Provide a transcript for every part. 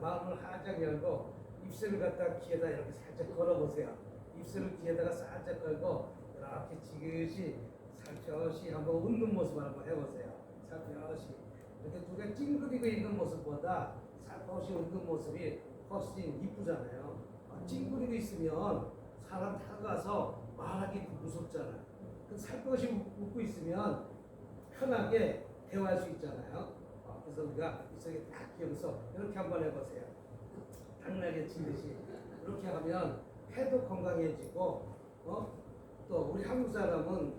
마음을 활짝 열고 입술을 갖다 귀에다 이렇게 살짝 걸어보세요. 입술을 귀에다가 살짝 걸고 이렇게 지그시 살펴시 한번 웃는 모습을 한번 해보세요. 살펴시 이렇게 누가 찡그리고 있는 모습보다 살포시 웃는 모습이 훨씬 이쁘잖아요. 찡그리고 있으면 사람 다가가서 말하기 무섭잖아요. 살포시 웃고 있으면 편하게 대화할 수 있잖아요. 그래서 우리가 입속에 딱 끼워서 이렇게 한번 해보세요. 당나귀 치듯이 이렇게 하면 폐도 건강해지고 또 우리 한국 사람은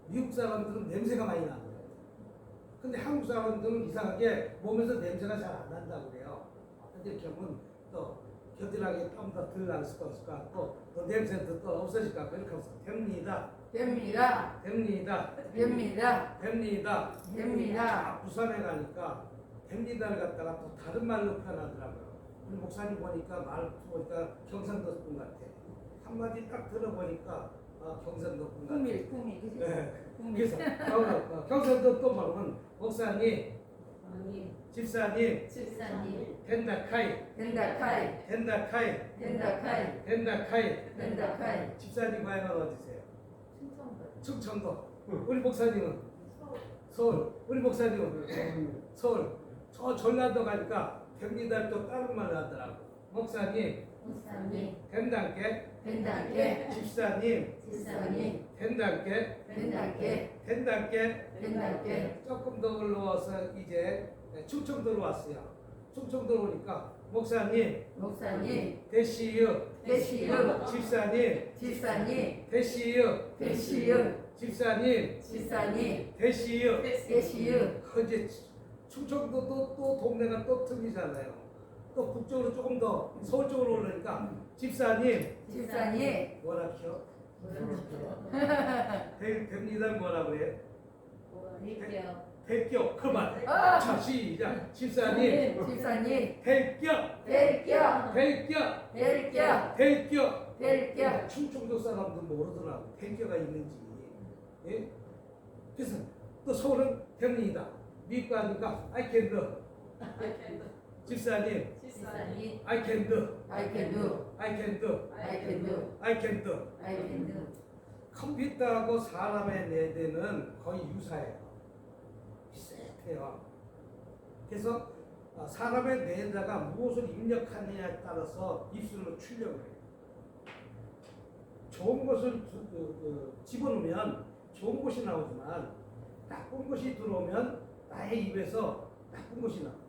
미국 사람들은 냄새가 많이 나요. 근데 한국 사람들은 이상하게 몸에서 냄새가 잘 안 난다고 그래요. 근데 이렇게 하면 또 겨드랑이에 땀도 덜 날 수가 있을 것 같고 또 냄새도 또 없어질 것 같고 이렇게 하면서 됩니다. 됩니다. 됩니다. 됩니다. 됩니다. 됩니다. 부산에 가니까 됩니다를 갖다가 또 다른 말로 표현하더라고요. 우리 목사님 보니까 말 보니까 경상도 분 같아. 한마디 딱 들어보니까 경상도 분 같아. 꿈이 그지? 네. 그래서 경상도 또 말하면 목사님, 집사님, 된다카이, 집사님 고향은 어디세요? 충청도. 우리 목사님은 서울. 우리 목사님은 서울. 저 전라도 가니까 됩니다 또 다른 말을 하더라고. 목사님, 된단께, 집사님, 된단께. 조금 더 올라와서 이제 충청도로 왔어요. 충청도로 오니까 목사님, 대시유, 집사님, 대시유, 집사님, 대시유. 이제 충청도도 또 동네가 또 틀리잖아요. 또 북쪽으로 조금 더 서울 쪽으로 오르니까 집사님 뭐라죠? 됩니다 뭐라고 해요? 대격 그만. 자 시작. 집사님 대격. 충청도 사람도 모르더라고 대격가 있는지. 예? 그래서 또 서울은 됩니다. 미국 가니까 I can do. 집사님 I can do. 컴퓨터하고 사람의 뇌대는 거의 유사해요. 비슷해요. 그래서 사람의 뇌에다가 무엇을 입력하느냐에 따라서 입술로 출력을 해요. 좋은 것을 집어넣으면 좋은 것이 나오지만 나쁜 것이 들어오면 나의 입에서 나쁜 것이 나와요.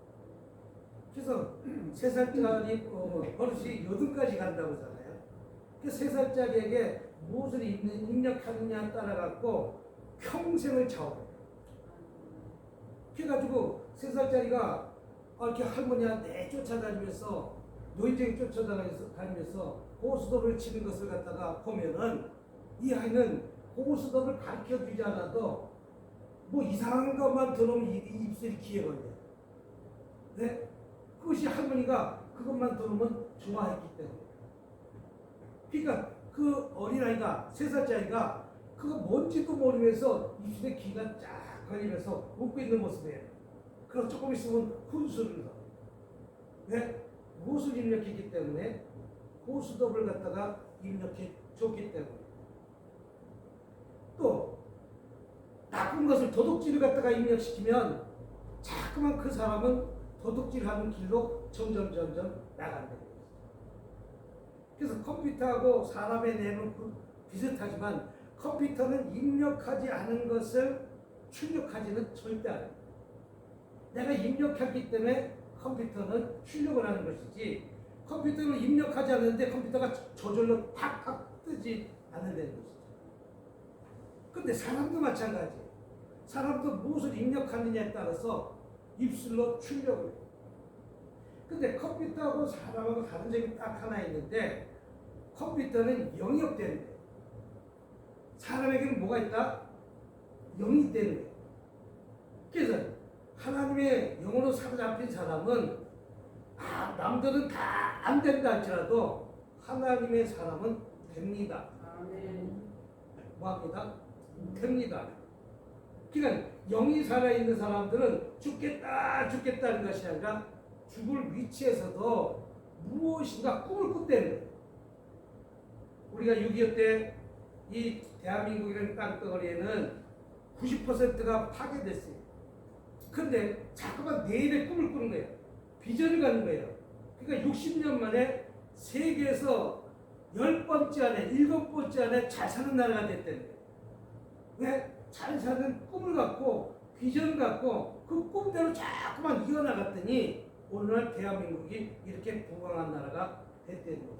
그래서 3살짜리 버릇이 8까지 간다고 하잖아요. 그 3살짜리에게 무엇을 입력하느냐에 따라 갖고 평생을 좌우해요. 그래가지고 3살짜리가 이렇게 할머니한테 쫓아다니면서 노인정이 쫓아다니면서 고스톱을 치는 것을 갖다가 보면은 이 아이는 고스톱을 가르쳐 주지 않아도 뭐 이상한 것만 들어오면 입술이 귀에 걸려요. 네? 그것이 할머니가 그것만 들으면 좋아했기 때문에. 그러니까 그 어린아이가 3살짜리가 그거 뭔지도 모르면서 입술에 귀가 쫙 걸리면서 웃고 있는 모습이에요. 그럼 조금 있으면 훈수를 넣어요. 네? 무엇을 입력했기 때문에 고스톱을 갖다가 입력해 줬기 때문에. 또 나쁜 것을 도둑질을 갖다가 입력시키면 자꾸만 그 사람은 도둑질하는 길로 점점 나간다는 거죠. 그래서 컴퓨터하고 사람의 뇌는 비슷하지만 컴퓨터는 입력하지 않은 것을 출력하지는 절대 않아요. 내가 입력했기 때문에 컴퓨터는 출력을 하는 것이지 컴퓨터는 입력하지 않는데 컴퓨터가 저절로 팍팍 뜨지 않는다는 것이죠. 근데 사람도 마찬가지예요. 사람도 무엇을 입력하느냐에 따라서 입술로 출력을 해요. 근데 컴퓨터하고 사람하고 다른 점이 딱 하나 있는데 컴퓨터는 영역되는 거예요. 사람에게는 뭐가 있다? 영이 있다는 거예요. 그래서 하나님의 영으로 사로잡힌 사람은 남들은 다 안 된다 할지라도 하나님의 사람은 됩니다. 뭐합니다? 됩니다. 그러니까 영이 살아있는 사람들은 죽겠다는 것이 아니라 죽을 위치에서도 무엇인가 꿈을 꾼다는 거예요. 우리가 6.25 때 이 대한민국이라는 땅덩어리에는 90%가 파괴됐어요. 근데 자꾸만 내일의 꿈을 꾸는 거예요. 비전을 갖는 거예요. 그러니까 60년 만에 세계에서 10번째 안에 7번째 안에 잘 사는 나라가 됐다는 거예요. 왜? 잘 사는 꿈을 갖고 비전을 갖고 그 꿈대로 자꾸만 이어나갔더니 오늘날 대한민국이 이렇게 부강한 나라가 됐다는 거예요.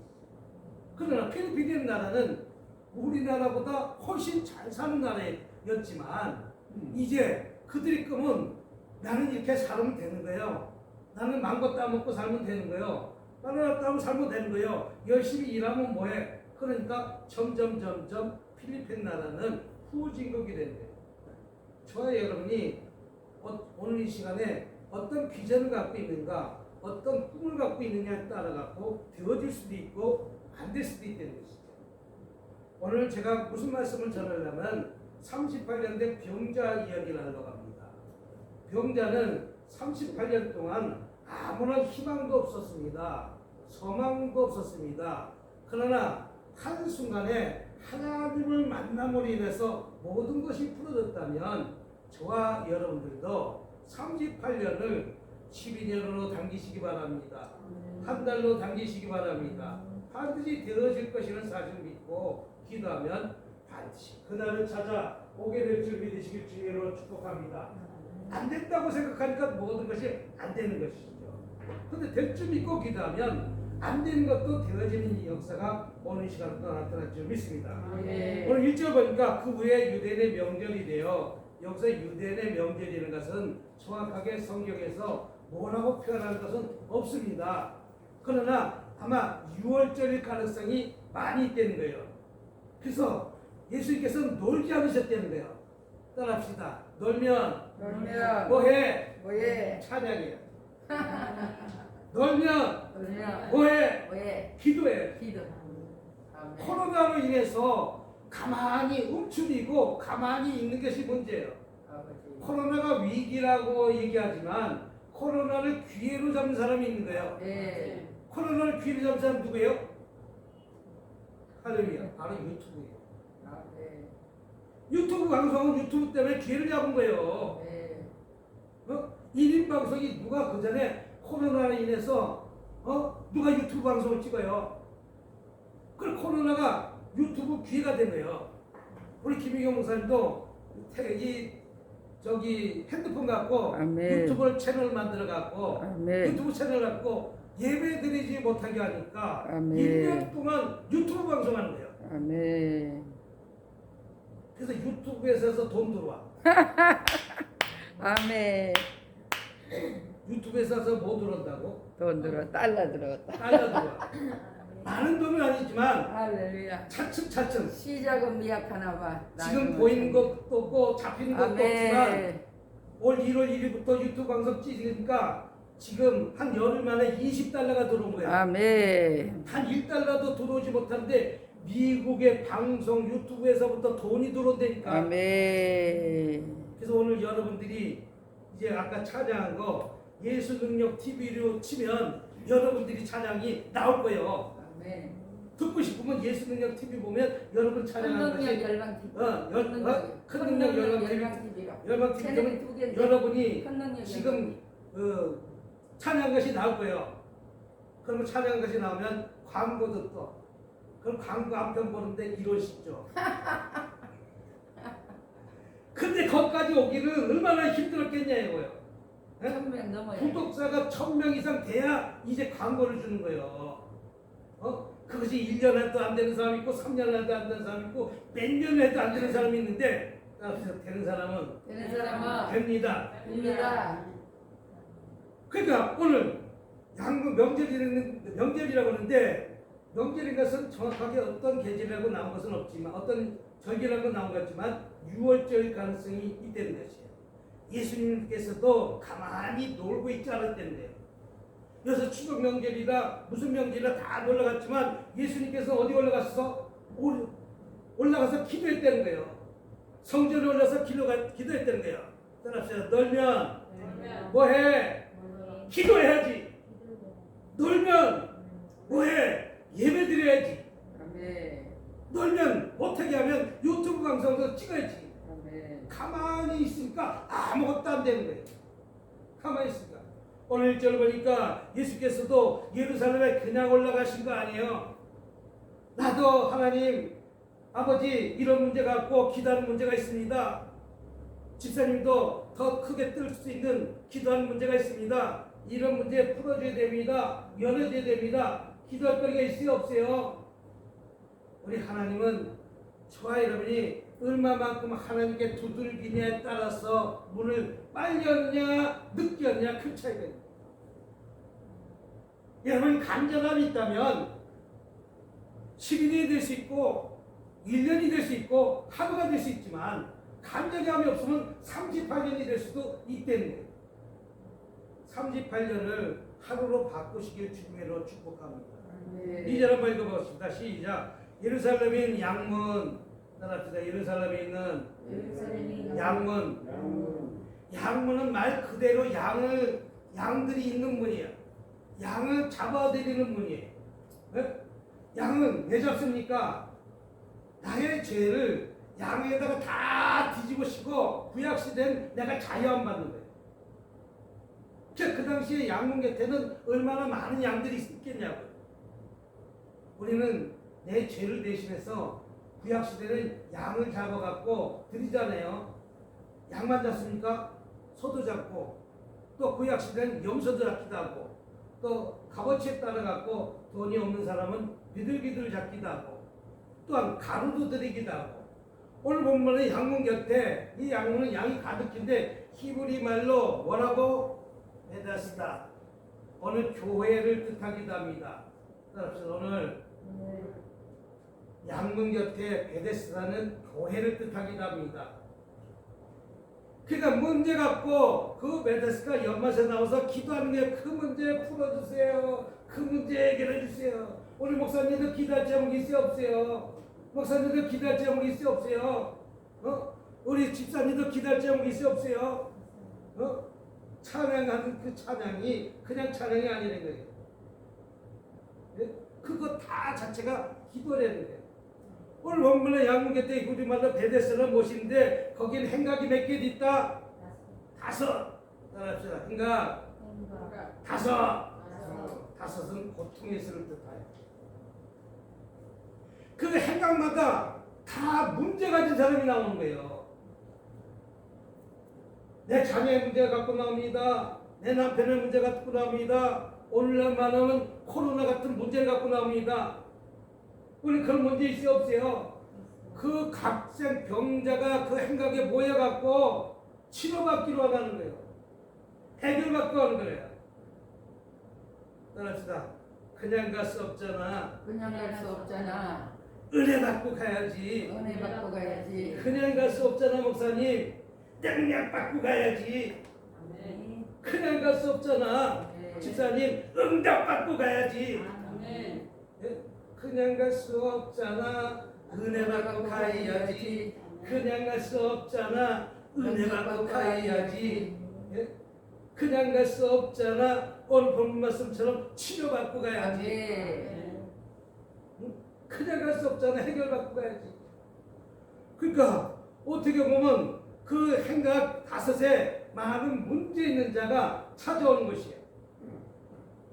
그러나 필리핀이라는 나라는 우리나라보다 훨씬 잘 사는 나라였지만 이제 그들의 꿈은 나는 이렇게 살면 되는 거예요. 나는 망고 따먹고 살면 되는 거예요. 바나나 따먹고 살면 되는 거예요. 열심히 일하면 뭐해? 그러니까 점점 필리핀 나라는 후진국이 되는 거예요. 저와 여러분이 오늘 이 시간에 어떤 비전을 갖고 있는가, 어떤 꿈을 갖고 있느냐에 따라 갖고 되어질 수도 있고 안 될 수도 있다는 것이죠. 오늘 제가 무슨 말씀을 전하려면 38년 된 병자 이야기를 하려고 합니다. 병자는 38년 동안 아무런 희망도 없었습니다. 소망도 없었습니다. 그러나 한순간에 하나님을 만남으로 인해서 모든 것이 풀어졌다면 저와 여러분들도 38년을 12년으로 당기시기 바랍니다. 한 달로 당기시기 바랍니다. 반드시 되어질 것이라는 사실을 믿고 기도하면 반드시 그날을 찾아오게 될 줄 믿으시길 주님으로 축복합니다. 안 된다고 생각하니까 모든 것이 안 되는 것이죠. 그런데 될 줄 믿고 기도하면 안 되는 것도 되어지는 이 역사가 오늘 시간부터 나타날 줄 믿습니다. 네. 오늘 1절 보니까 그 후에 유대인의 명절이 되어 여기서 유대인의 명절이라는 것은 정확하게 성경에서 뭐라고 표현하는 것은 없습니다. 그러나 아마 6월절일 가능성이 많이 있다는 거예요. 그래서 예수님께서는 놀지 않으셨다는 거예요. 따라합시다. 놀면 뭐해? 찬양이에요. 놀면 뭐해? 기도해. 코로나로 인해서 가만히 움츠리고 가만히 있는 것이 문제예요. 코로나가 위기라고 얘기하지만 코로나를 기회로 잡는 사람이 있는 거예요. 네. 코로나를 기회로 잡는 사람 누구예요? 할렐루야. 바로 유튜브예요. 네. 유튜브 방송은 유튜브 때문에 기회를 잡은 거예요. 네. 1인 방송이 누가 그 전에 코로나로 인해서 누가 유튜브 방송을 찍어요. 그 코로나가 유튜브 기회가 된 거예요. 우리 김희경 목사님도 핸드폰 갖고 아멘. 유튜브 채널 만들어 갖고 아멘. 유튜브 채널 갖고 예배 드리지 못하게 하니까 아멘. 1년 동안 유튜브 방송하는 거예요. 아멘. 그래서 유튜브에서 돈 들어와. 아멘. 유튜브에서 뭐 들어온다고? 돈 들어, 달러 들어갔다. 달러 들어와. 많은 돈은 아니지만 할렐루야. 차츰 시작은 미약하나 봐. 지금 보이는 것도 없고 잡히는 것도 없지만 아멘. 올 1월 1일부터 유튜브 방송 찍으니까 지금 한 열흘 만에 20달러가 들어온 거야. 아멘. 한 1달러도 들어오지 못하는데 미국의 방송 유튜브에서부터 돈이 들어온다니까. 아멘. 그래서 오늘 여러분들이 이제 아까 찬양한 거 예수 능력 TV로 치면 여러분들이 찬양이 나올 거예요. 아멘. 듣고 싶으면 예수 능력 TV 보면 여러분 찬양하는 것이 열방 TV. 큰 능력 열방 TV 열방 TV 보면 여러분이 지금 찬양한 것이 나올 거예요. 그러면 찬양한 것이 나오면 광고도 또 그럼 광고 한 편 보는데 이러시죠. 근데 거기까지 오기는 얼마나 힘들었겠냐 이거예요. 1000명 넘어요. 구독자가 1000명 이상 돼야 이제 광고를 주는 거예요. 그것이 1년 해도 안 되는 사람이 있고 3년 해도 안 되는 사람이 있고 몇 년 해도 안 되는 사람이 있는데 되는 사람은 됩니다. 그러니까 오늘 양국 명절이라고 하는데 명절인 것은 정확하게 어떤 계절이라고 나온 것은 없지만 어떤 절기라고 나온 것 같지만 6월절 가능성이 있다는 것이에요. 예수님께서도 가만히 놀고 있지 않았다는 거예요. 그래서 추석 명절이다 무슨 명절이다 다 놀러 갔지만 예수님께서 어디 올라가서 올라가서 기도했다는 거예요. 성전에 올라서 기도했다는 거예요. 따라합시다. 놀면 뭐해? 기도해야지. 놀면 뭐해? 예배 드려야지. 아멘. 놀면 못하게 하면 유튜브 방송도 찍어야지. 아멘. 가만히 있으니까 아무것도 안 되는 거예요. 가만히 있으니까. 오늘 1절 보니까 예수께서도 예루살렘에 그냥 올라가신 거 아니에요. 나도 하나님 아버지 이런 문제가 있고 기도하는 문제가 있습니다. 집사님도 더 크게 뜰 수 있는 기도하는 문제가 있습니다. 이런 문제 풀어줘야 됩니다. 열어줘야 됩니다. 기도할 거리가 있어요 없어요? 우리 하나님은 저와 여러분이 얼마만큼 하나님께 두들기냐에 따라서 문을 빨리 열냐 늦게 열냐 큰 차이가 있습니다. 여러분이 간절함이 있다면 10일이 될 수 있고 1년이 될 수 있고 하루가 될 수 있지만 간절함이 없으면 38년이 될 수도 있다는 거예요. 38년을 하루로 바꾸시길 주님으로 축복합니다. 아멘. 2절 한번 읽어보겠습니다. 시작. 예루살렘에 있는 양문 따라합시다. 예루살렘에 있는 예루살렘이 양문. 양문은 말 그대로 양들이 있는 문이에요. 양을 잡아들이는 문이에요. 네? 양은 왜 잡습니까? 나의 죄를 양에다가 다 뒤집어 씌고 구약시대는 내가 자유 안 받는 거예요. 그 당시에 양문 곁에는 얼마나 많은 양들이 있겠냐고요. 우리는 내 죄를 대신해서 구약시대는 양을 잡아갖고 드리잖아요. 양만 잡습니까? 소도 잡고 또 구약시대는 염소도 잡기도 하고 또 값어치에 따라갖고 돈이 없는 사람은 비둘기들 잡기도 하고 또한 가루도 드리기도 하고 오늘 본문의 양문 곁에 이 양문은 양이 가득한데 히브리 말로 뭐라고? 베다스다. 오늘 교회를 뜻하기도 합니다. 오늘 양문 곁에 베데스다는 교회를 뜻하기도 합니다. 그러니까 문제 갖고 그 베데스다 연못에 나와서 기도하는 게 그 문제 풀어주세요. 그 문제 해결해 주세요. 오늘 목사님도 기도할 제목이 있어요 없어요? 목사님도 기도할 제목이 있어요 없어요? 우리 집사님도 기도할 제목이 있어요 없어요? 찬양하는 그 찬양이 그냥 찬양이 아니라는 거예요. 네? 그거 다 자체가 기도라는 거예요. 오늘 본문의 양문 곁에 우리말로 베데스다는 못인데 거기는 행각이 몇 개 있다? 5. 따라합시다. 행각 5. 5은 고통의 수를 뜻하여. 그 행각마다 다 문제 가진 사람이 나오는 거예요. 내 자녀의 문제가 갖고 나옵니다. 내 남편의 문제가 갖고 나옵니다. 오늘날만하면 코로나 같은 문제를 갖고 나옵니다. 우리 그런 문제 있어요 없어요? 그 각색 병자가 그 행각에 모여갖고 치료받기로 하는 거예요. 해결받고 하는 거예요. 따라합시다. 그냥 갈 수 없잖아. 그냥 갈 수 없잖아. 은혜 받고 가야지. 은혜 받고 가야지. 그냥 갈 수 없잖아 목사님. 능력 받고 가야지. 아멘. 그냥 갈 수 없잖아. 네. 집사님 응답 받고 가야지. 아멘. 그냥 갈 수 없잖아. 은혜 받고 가야지. 그냥 갈 수 없잖아. 은혜 받고 가야지. 그냥 갈 수 없잖아. 오늘 본 말씀처럼 치료받고 가야지. 아멘. 그냥 갈 수 없잖아. 해결받고 가야지. 그러니까 어떻게 보면 그 행각 5에 많은 문제 있는 자가 찾아오는 것이에요.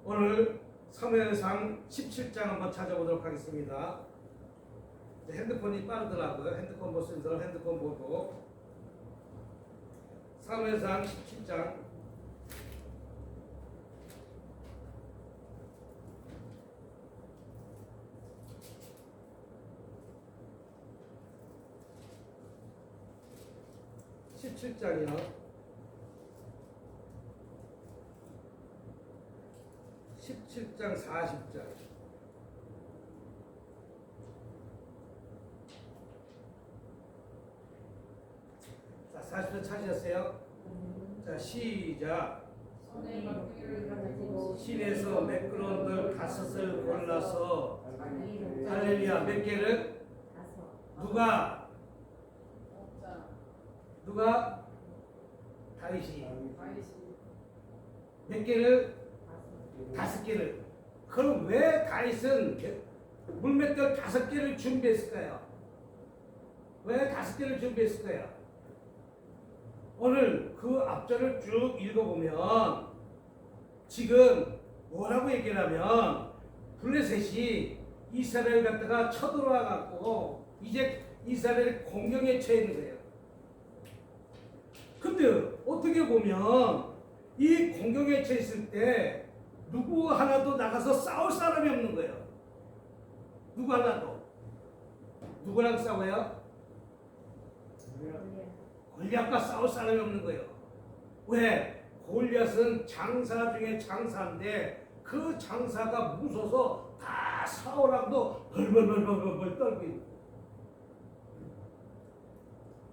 오늘 사무엘상 17장 한번 찾아보도록 하겠습니다. 핸드폰이 빠르더라고요. 핸드폰 보시는 사람 핸드폰 보고 사무엘상 17장 17장이요. 17장 40절. 자, 40절 찾으셨어요? 자, 시작. 실에서 매끄러운 돌 5을 골라서 할렐루야. 몇 개를? 누가? 다윗이. 몇 개를? 5개를. 그럼 왜 다윗은 물맷돌 5개를 준비했을까요? 왜 5개를 준비했을까요? 오늘 그 앞절을 쭉 읽어보면 지금 뭐라고 얘기를 하면 블레셋이 이스라엘 갖다가 쳐들어와 갖고 이제 이스라엘이 공경에 처해 있는 거예요. 근데 어떻게 보면 이 공경에 처해 있을 때 누구 하나도 나가서 싸울 사람이 없는 거예요. 누구 하나도. 누구랑 싸워요? 골리앗과 싸울 사람이 없는 거예요. 왜? 골리앗은 장사 중에 장사인데 그 장사가 무서워서 다 사울하고도 벌벌벌벌벌 떨고 있는 거예요.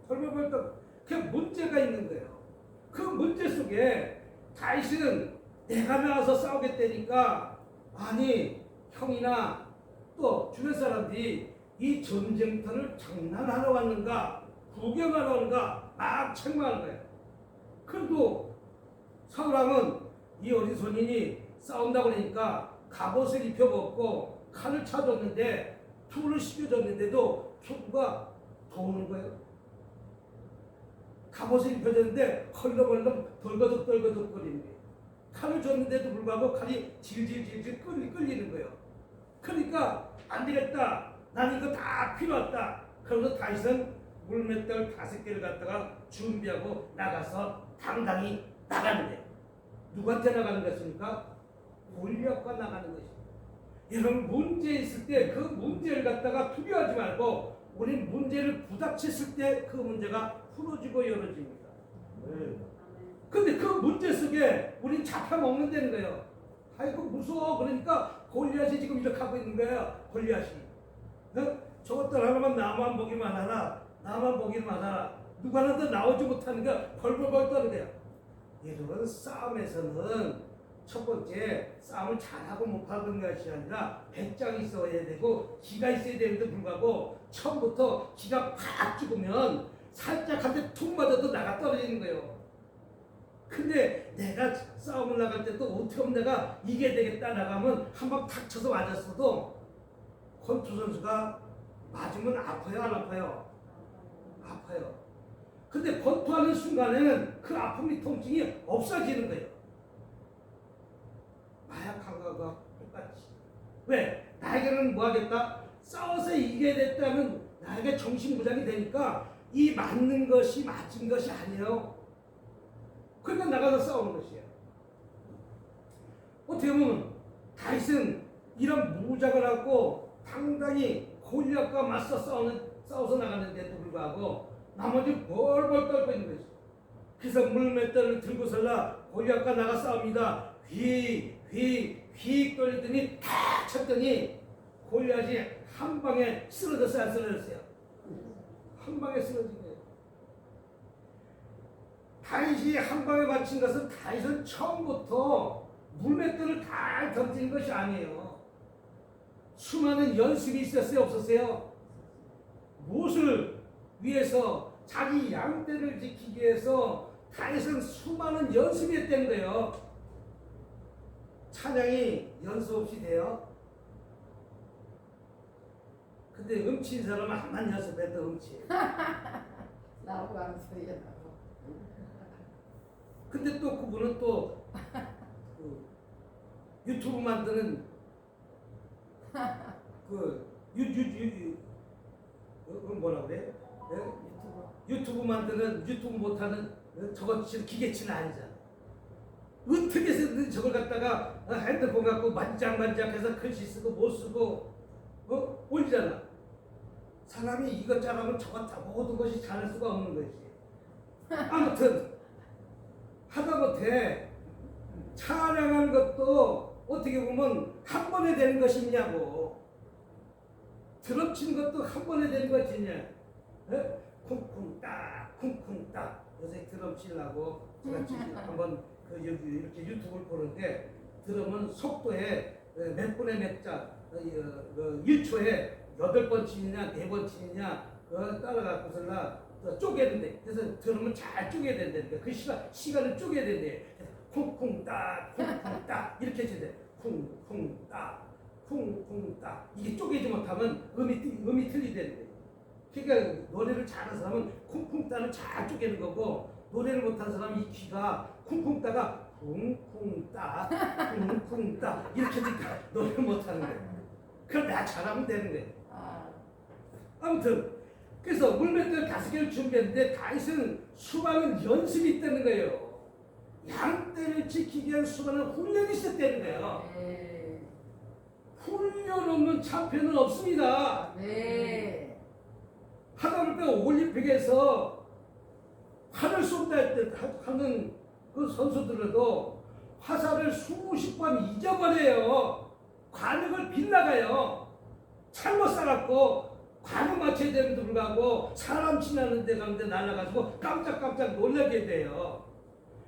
벌벌벌 떨고 그 문제가 있는 거예요. 그 문제 속에 다윗은 내가 나와서 싸우겠다니까 아니 형이나 또 주변 사람들이 이 전쟁터를 장난하러 왔는가 구경하러 왔는가 막 책망하는 거예요. 그래도 사울왕은 이 어리손인이 싸운다고 그러니까 갑옷을 입혀먹고 칼을 차줬는데 투구를 시켜줬는데도 투구가 더 오는 거예요. 갑옷을 입혀줬는데 헐렁헐렁 덜거덕 거리는 거예요. 칼을 줬는데도 불구하고 칼이 질질질질 끌리는 거예요. 그러니까 안 되겠다. 나는 이거 다 필요 없다. 그러면서 다윗은 물맷돌 5개를 갖다가 준비하고 나가서 당당히 나가는 거예요. 누구한테 나가는 것입니까? 골리앗과 나가는 것입니다. 여러분 문제 있을 때 그 문제를 갖다가 두려워하지 말고 우리 문제를 부닥쳤을 때 그 문제가 풀어지고 열어집니다. 근데 그 문제 속에 우린 잡혀먹는다는 거예요. 아이고 무서워. 그러니까 골리앗이 지금 이렇게 하고 있는 거예요. 골리앗이. 저것들 하나만 나만 보기만 하라. 나만 보기만 하라. 누구 하나도 나오지 못하는 거 벌벌벌 떠는 거야. 여러분 싸움에서는 첫 번째 싸움을 잘하고 못하는 것이 아니라 배짱이 있어야 되고 기가 있어야 되는데 불구하고 처음부터 기가 팍 죽으면 살짝 한 대 툭 맞아도 나가 떨어지는 거예요. 근데 내가 싸움을 나갈 때 또 어떻게 하면 내가 이겨야 되겠다 나가면 한 방 탁 쳐서 맞았어도 권투 선수가 맞으면 아파요 안 아파요? 아파요. 근데 권투하는 순간에는 그 아픔이 통증이 없어지는 거예요. 마약한 거가 똑같이. 왜? 나에게는 뭐 하겠다? 싸워서 이겨야 됐다는 나에게 정신무장이 되니까 이 맞는 것이 맞은 것이 아니에요. 그러니까 나가서 싸우는 것이에요. 어떻게 보면 다윗은 이런 무장을 하고 당당히 골리앗과 맞서 싸워서 나가는데도 불구하고 나머지 벌벌 떨고 있는 것이죠. 그래서 물맷돌을 들고서라 골리앗과 나가 싸웁니다. 휙 떨리더니 탁 쳤더니 골리앗이 한 방에 쓰러졌어요 안 쓰러졌어요? 한 방에 쓰러진 거예요. 다윗이 한 방에 맞힌 것은 다윗은 처음부터 물맷돌을 다 던진 것이 아니에요. 수많은 연습이 있었어요 없었어요? 무엇을 위해서 자기 양떼를 지키기 위해서 다윗은 수많은 연습이 했다는 거예요. 찬양이 연습 없이 돼요? 근데 음치인 사람은 한만 연습해도 음치예요. 나하고 하는 소리야 나하고. 근데 또 그분은 또 유튜브 만드는 뭐라 그래? 유튜브 만드는 유튜브 못하는 저거 기계치는 아니잖아. 어떻게 해서든 저걸 갖다가 핸드폰 갖고 만작만작해서 글씨 쓰고 못 쓰고 올리잖아. 사람이 이것 잘하면 저것 모든 것이 잘할 수가 없는 거지. 아무튼 하다못해 찬양하는 것도 어떻게 보면 한 번에 되는 것이냐고. 드럼 치는 것도 한 번에 되는 것이냐. 쿵쿵 딱 요새 드럼 치려고 제가 지금 한번 여기 이렇게 유튜브를 보는데 드럼은 속도에 몇 분에 몇 자 1초에 8번 치느냐 4번 치느냐 따라가고서나 쪼개는데 그래서 드럼은 잘 쪼개야 된다니까 그 시간을 쪼개야 된대. 쿵쿵 딱 이렇게 치는데 쿵쿵 따 쿵쿵 따 이게 쪼개지 못하면 음이 틀리다는 거예요. 그러니까 노래를 잘하는 사람은 쿵쿵 따를 잘 쪼개는 거고 노래를 못하는 사람은 이 귀가 쿵쿵 따가 쿵쿵 따 쿵쿵 따 이렇게 되니까 노래를 못하는 거예요. 그럼 내가 잘하면 되는 거예요. 아무튼 그래서 물맷돌 5개를 준비했는데 다윗은 수많은 연습이 있다는 거예요. 양떼를 지키기 위한 수많은 훈련이 있었다는 거예요. 네. 훈련 없는 참패는 없습니다. 네. 하다 볼때 올림픽에서 활을 쏜다 할 때 하는 그 선수들도 화살을 수십 번 잊어버려요. 관역을 빗나가요. 잘못 쏴갖고 관역 맞춰야 되는데 불구하고 사람 지나는 데 가는데 날아가지고 깜짝깜짝 놀라게 돼요.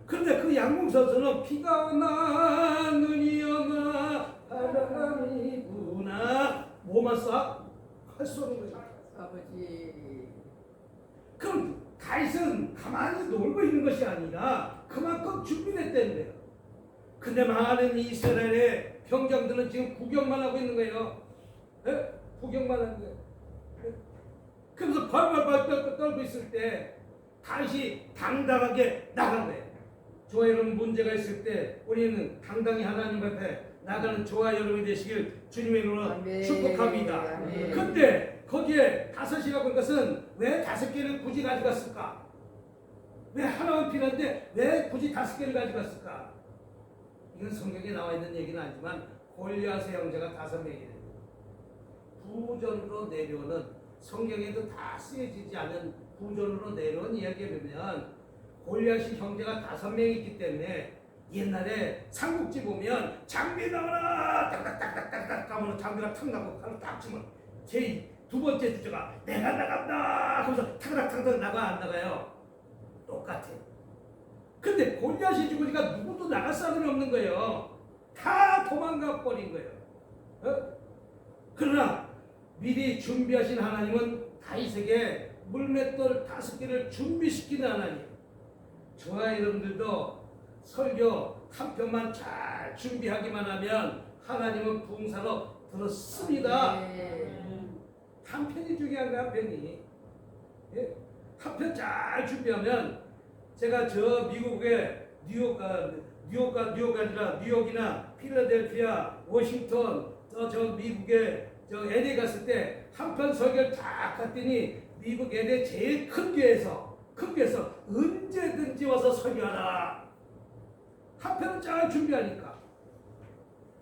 그런데 그 양궁 선수는 비가 오나 눈이 오나 바람이구나 뭐만 쏴? 활 쏘는 거죠. 아버지. 그럼 다윗은 가만히 놀고 있는 것이 아니라 그만큼 준비됐다는 거예요. 근데 많은 이스라엘의 병장들은 지금 구경만 하고 있는 거예요. 예? 구경만 하는 거예요. 예? 그래서 발발발 떨고 있을 때 다윗이 당당하게 나간 거예요. 저와 여러분 문제가 있을 때 우리는 당당히 하나님 앞에 나가는 저와 여러분이 되시길 주님의 이름으로 축복합니다. 근데 거기에 5이라고 한 것은 왜 5개를 굳이 가져갔을까? 왜 하나만 필요한데 왜 굳이 5개를 가져갔을까? 이건 성경에 나와 있는 얘기는 아니지만 골리앗의 형제가 5명이래요. 부전으로 내려오는 성경에도 다 쓰여지지 않은 부전으로 내려온 이야기에 보면 골리앗이 형제가 5명이 있기 때문에 옛날에 삼국지 보면 장비 나와라 딱딱딱딱딱 하면 장비가 탁 나고 바로 딱 치면 제 두 번째 주자가 내가 나간다 하면서 탁탁탁탁 나가 안 나가요? 똑같아. 근데 골리앗이 죽으니까 누구도 나갈 사람이 없는 거예요. 다 도망가 버린 거예요. 어? 그러나 미리 준비하신 하나님은 다윗에게 물맷돌 5개를 준비시키는 하나님. 저와 여러분들도 설교 한 편만 잘 준비하기만 하면 하나님은 부흥사로 들었습니다. 한 편이 중요한 거야, 한 편이. 예? 한 편 잘 준비하면 제가 저 미국의 뉴욕이 아니라 뉴욕이나 필라델피아, 워싱턴, 저 미국의 저 LA 갔을 때 한 편 설교를 딱 갔더니 미국 LA 제일 큰 교회에서 언제든지 와서 설교하라. 한 편은 잘 준비하니까.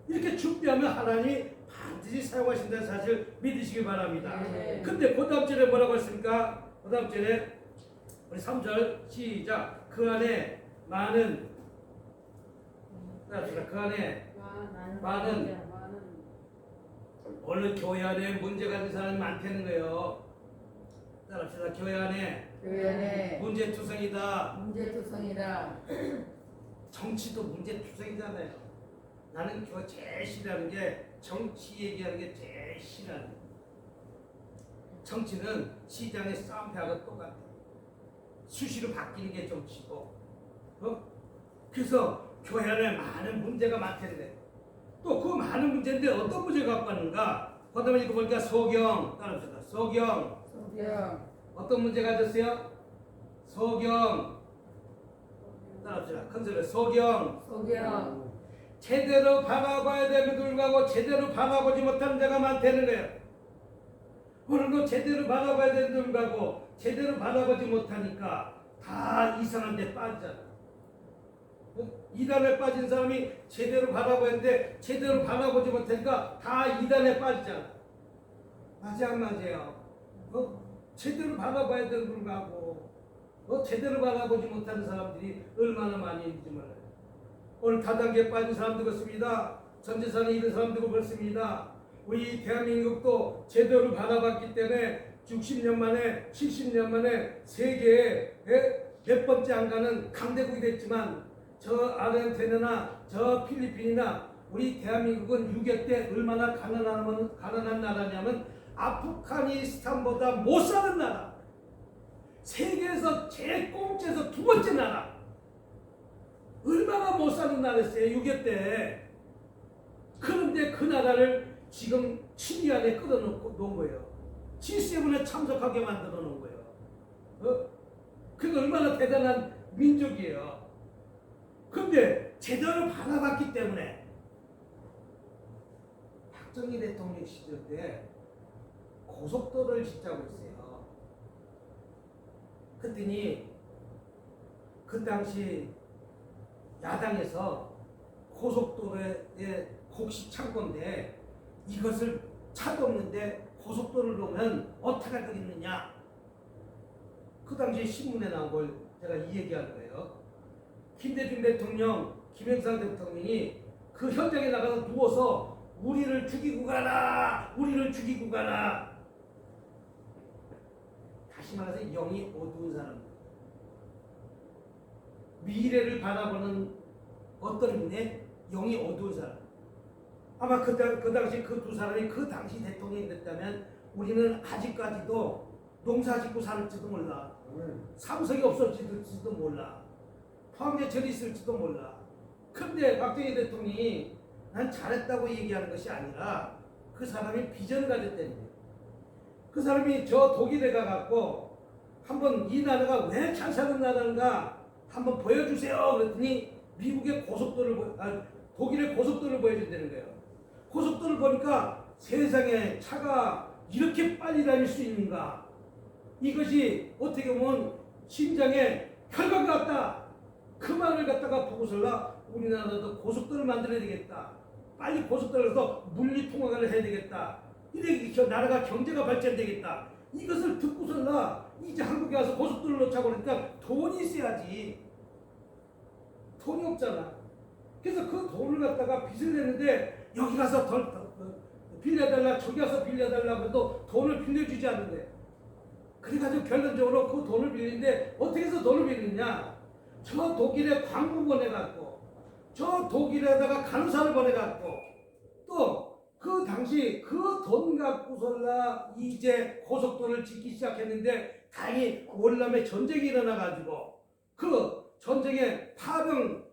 이렇게 준비하면 하나님이 반드시 사용하신다는 사실 믿으시기 바랍니다. 근데 그 다음 절에 뭐라고 했습니까? 그 다음 절에 우리 3절 시작. 그 안에 많은 그 안에 많은 오늘 교회 안에 문제가 있는 사람이 많다는 거예요. 따라합시다. 교회 안에 문제투성이다. 문제투성이다. 정치도 문제투성이잖아요. 나는 교회 제일 싫어하는 게 정치 얘기하는 게 제일 싫어하는 거예요. 정치는 시장의 싸움패하고 똑같아. 수시로 바뀌는 게 정치고. 그래서 교회 안에 많은 문제가 많다는데 또 그 많은 문제인데 어떤 문제가 갖고 왔는가? 그 다음에 읽어보니까 소경 따라합시다. 소경 어떤 문제 가졌어요? 소경 따라합시다. 큰 소리로 소경 제대로 바라봐야 됨에도 불구하고 제대로 바라보지 못하는 데가 많다는 거예요. 오늘도 제대로 바라봐야 되는데 불구하고 제대로 바라보지 못하니까 다 이상한 데 빠지잖아. 이단에 빠진 사람이 제대로 바라봐야 되는데 제대로 바라보지 못하니까 다 이단에 빠지잖아. 맞아요. 제대로 바라봐야 되는 불구하고 제대로 바라보지 못하는 사람들이 얼마나 많이 있는지 몰라요. 오늘 다단계에 빠진 사람도 그렇습니다. 전재산에 있는 사람도 그렇습니다. 우리 대한민국도 제대로 바라봤기 때문에 60년 만에 70년 만에 세계에 몇 번째 안 가는 강대국이 됐지만 저 아르헨티나나 저 필리핀이나 우리 대한민국은 6.25 때 얼마나 가난한 나라냐면 아프가니스탄보다 못 사는 나라. 세계에서 제일 꽁째에서 2번째 나라. 얼마나 못 사는 나라였어요. 6.25 때. 그런데 그 나라를 지금 7위 안에 끌어놓은 거예요. G7에 참석하게 만들어 놓은 거예요. 그게 얼마나 대단한 민족이에요. 그런데 제대로 받아봤기 때문에 박정희 대통령 시절 때 고속도로를 짓자고 했어요. 그랬더니 그 당시 야당에서 고속도로의 곡식 창고인데 이것을 차도 없는데 고속도로를 놓으면 어떻게 하겠느냐. 그 당시 신문에 나온 걸 제가 이 얘기하는 거예요. 김대중 대통령, 김영삼 대통령이 그 현장에 나가서 누워서 우리를 죽이고 가라, 우리를 죽이고 가라. 다시 말해서 영이 어두운 사람, 미래를 바라보는 어떤 분의 영이 어두운 사람. 아마 그 당시 그 두 사람이 그 당시 대통령이 됐다면 우리는 아직까지도 농사 짓고 살지도 몰라. 삼성이 없어질지도 몰라. 포항제철이 있을지도 몰라. 근데 박정희 대통령이 난 잘했다고 얘기하는 것이 아니라 그 사람이 비전을 가졌다는 거예요. 그 사람이 저 독일에 가갖고 한번 이 나라가 왜 잘 사는 나라인가 한번 보여주세요. 그랬더니 미국의 독일의 고속도로를 보여준다는 거예요. 고속도로를 보니까 세상에 차가 이렇게 빨리 다닐 수 있는가. 이것이 어떻게 보면 심장에 혈관 같다. 그 말을 갖다가 보고서라 우리나라도 고속도로를 만들어야 되겠다. 빨리 고속도로에서 물리 통화를 해야 되겠다. 이렇게 나라가 경제가 발전되겠다. 이것을 듣고서라 이제 한국에 와서 고속도로를 놓자고 그러니까 돈이 있어야지. 돈이 없잖아. 그래서 그 돈을 갖다가 빚을 내는데 여기 가서 빌려달라 저기 가서 빌려달라고 해도 돈을 빌려주지 않는 거예요. 그래가지고 결론적으로 그 돈을 빌리는데 어떻게 해서 돈을 빌리냐. 저 독일에 광부 보내갖고 저 독일에다가 간호사를 보내갖고 또 그 당시 그 돈 갖고서라 이제 고속도로를 짓기 시작했는데 다행히 월남에 전쟁이 일어나가지고 그 전쟁에 파병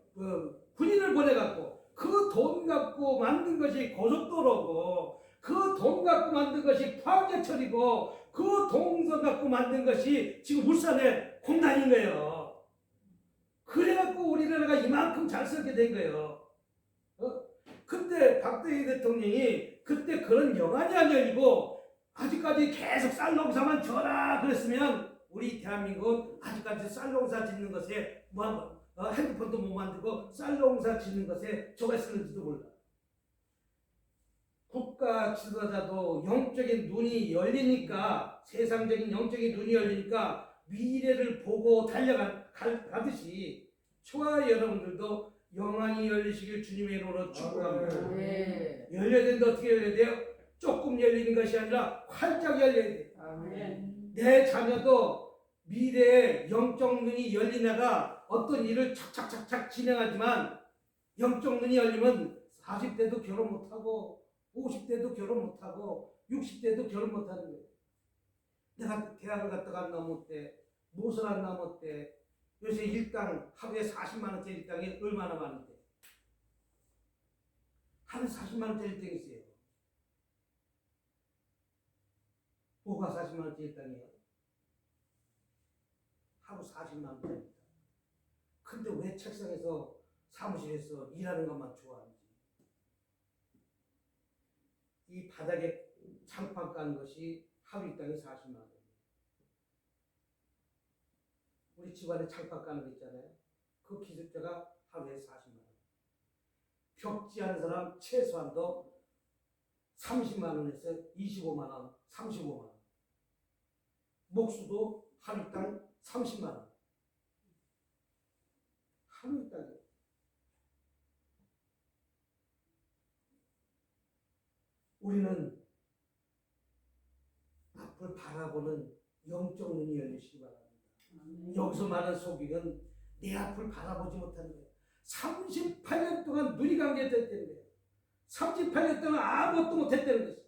군인을 보내갖고 그 돈 갖고 만든 것이 고속도로고 그 돈 갖고 만든 것이 포항제철이고 그 돈 갖고 만든 것이 지금 울산의 공단인 거예요. 그래갖고 우리나라가 이만큼 잘 살게 된 거예요. 그때 박정희 대통령이 그때 그런 영안이 아니고 아직까지 계속 쌀농사만 줘라 그랬으면 우리 대한민국은 아직까지 쌀농사 짓는 것에 핸드폰도 못 만들고 쌀농사 짓는 것에 저했을는지도 몰라. 국가 지도자도 영적인 눈이 열리니까 세상적인 영적인 눈이 열리니까 미래를 보고 달려가듯이 저와 여러분들도 영안이 열리시길 주님의 이름으로 축복합니다. 네. 열려야 되는데 어떻게 열려야 돼요? 조금 열리는 것이 아니라 활짝 열려야 돼요. 아멘. 내 자녀도 미래에 영적 눈이 열리다가 어떤 일을 착착착착 진행하지만 영적 눈이 열리면 40대도 결혼 못하고 50대도 결혼 못하고 60대도 결혼 못하는 거예요. 내가 대학을 갔다가 안 나왔대. 무엇을 안 나왔대. 요새 일당 하루에 40만 원짜리 일당이 얼마나 많은데. 하루에 40만 원짜리 일당이 있어요. 뭐가 40만 원짜리 일당이에요? 하루 40만 원짜리. 근데 왜 책상에서 사무실에서 일하는 것만 좋아하는지. 이 바닥에 장판 까는 것이 하루 일당이 40만 원. 우리 집안에 장판 까는 거 있잖아요. 그 기술자가 하루에 40만 원. 벽지하는 사람 최소한도 30만 원에서 25만 원, 35만 원. 목수도 하루 일당 30만 원. 하루 일당이에요. 우리는 앞을 바라보는 영적 눈이 열리시기 바랍니다. 여기서 말하는 속이는 내 앞을 바라보지 못하는 거예요. 38년 동안 누리관계 됐다는 거예요. 38년 동안 아무것도 못했다는 것이죠.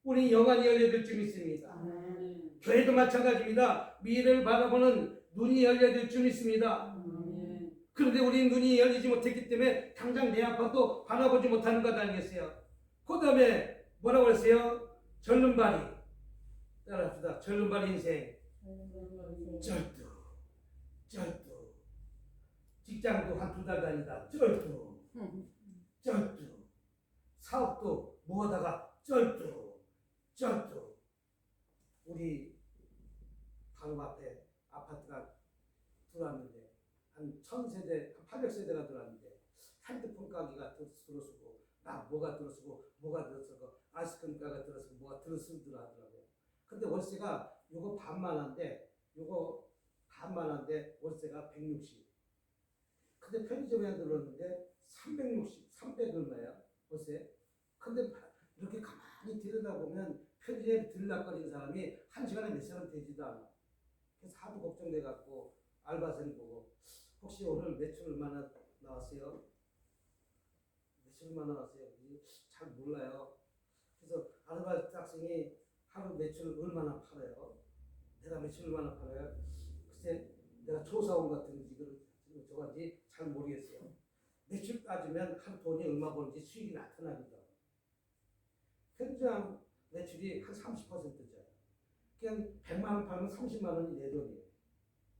우리 영안이 열려질 줄 믿습니다. 교회도 마찬가지입니다. 미래를 바라보는 눈이 열려질 줄 믿습니다. 그런데 우리 눈이 열리지 못했기 때문에 당장 내 아파도 바라보지 못하는 것 아니겠어요? 그 다음에 뭐라고 했어요? 절름발이. 따라합시다. 절름발이 인생. 절두. 절두. 직장도 한 2달 다니다. 절두. 절두. 사업도 뭐 하다가 절두. 절두. 우리 바로 앞에 아파트가 들어왔는데 한 1000세대, 한 800세대가 들어왔는데 핸드폰 가게가 들어서고 뭐가 들어서고 뭐가 들어서고 아이스크림 가게가 들어서고 뭐가 들어서더라 하더라고요. 근데 월세가 요거 반만한데 월세가 160. 근데 편의점에 들었는데 300 얼마야 월세. 근데 이렇게 가만히 들여다보면 편의점에 들락거리는 사람이 한 시간에 몇 사람 되지도 않아. 그래서 하도 걱정돼 갖고 알바생 보고 혹시 오늘 매출 얼마나 나왔어요? 매출 얼마나 나왔어요? 잘 몰라요. 그래서 아르바이트 학생이 하루 매출 얼마나 팔아요? 내가 매출 얼마나 팔아요? 글쎄 내가 조사원 같은지 저건지 잘 모르겠어요. 매출 따지면 하루 돈이 얼마 버는지 수익이 나타나거든. 현장 매출이 한 30%죠. 그냥 100만 원 팔면 30만 원이 내 돈이에요.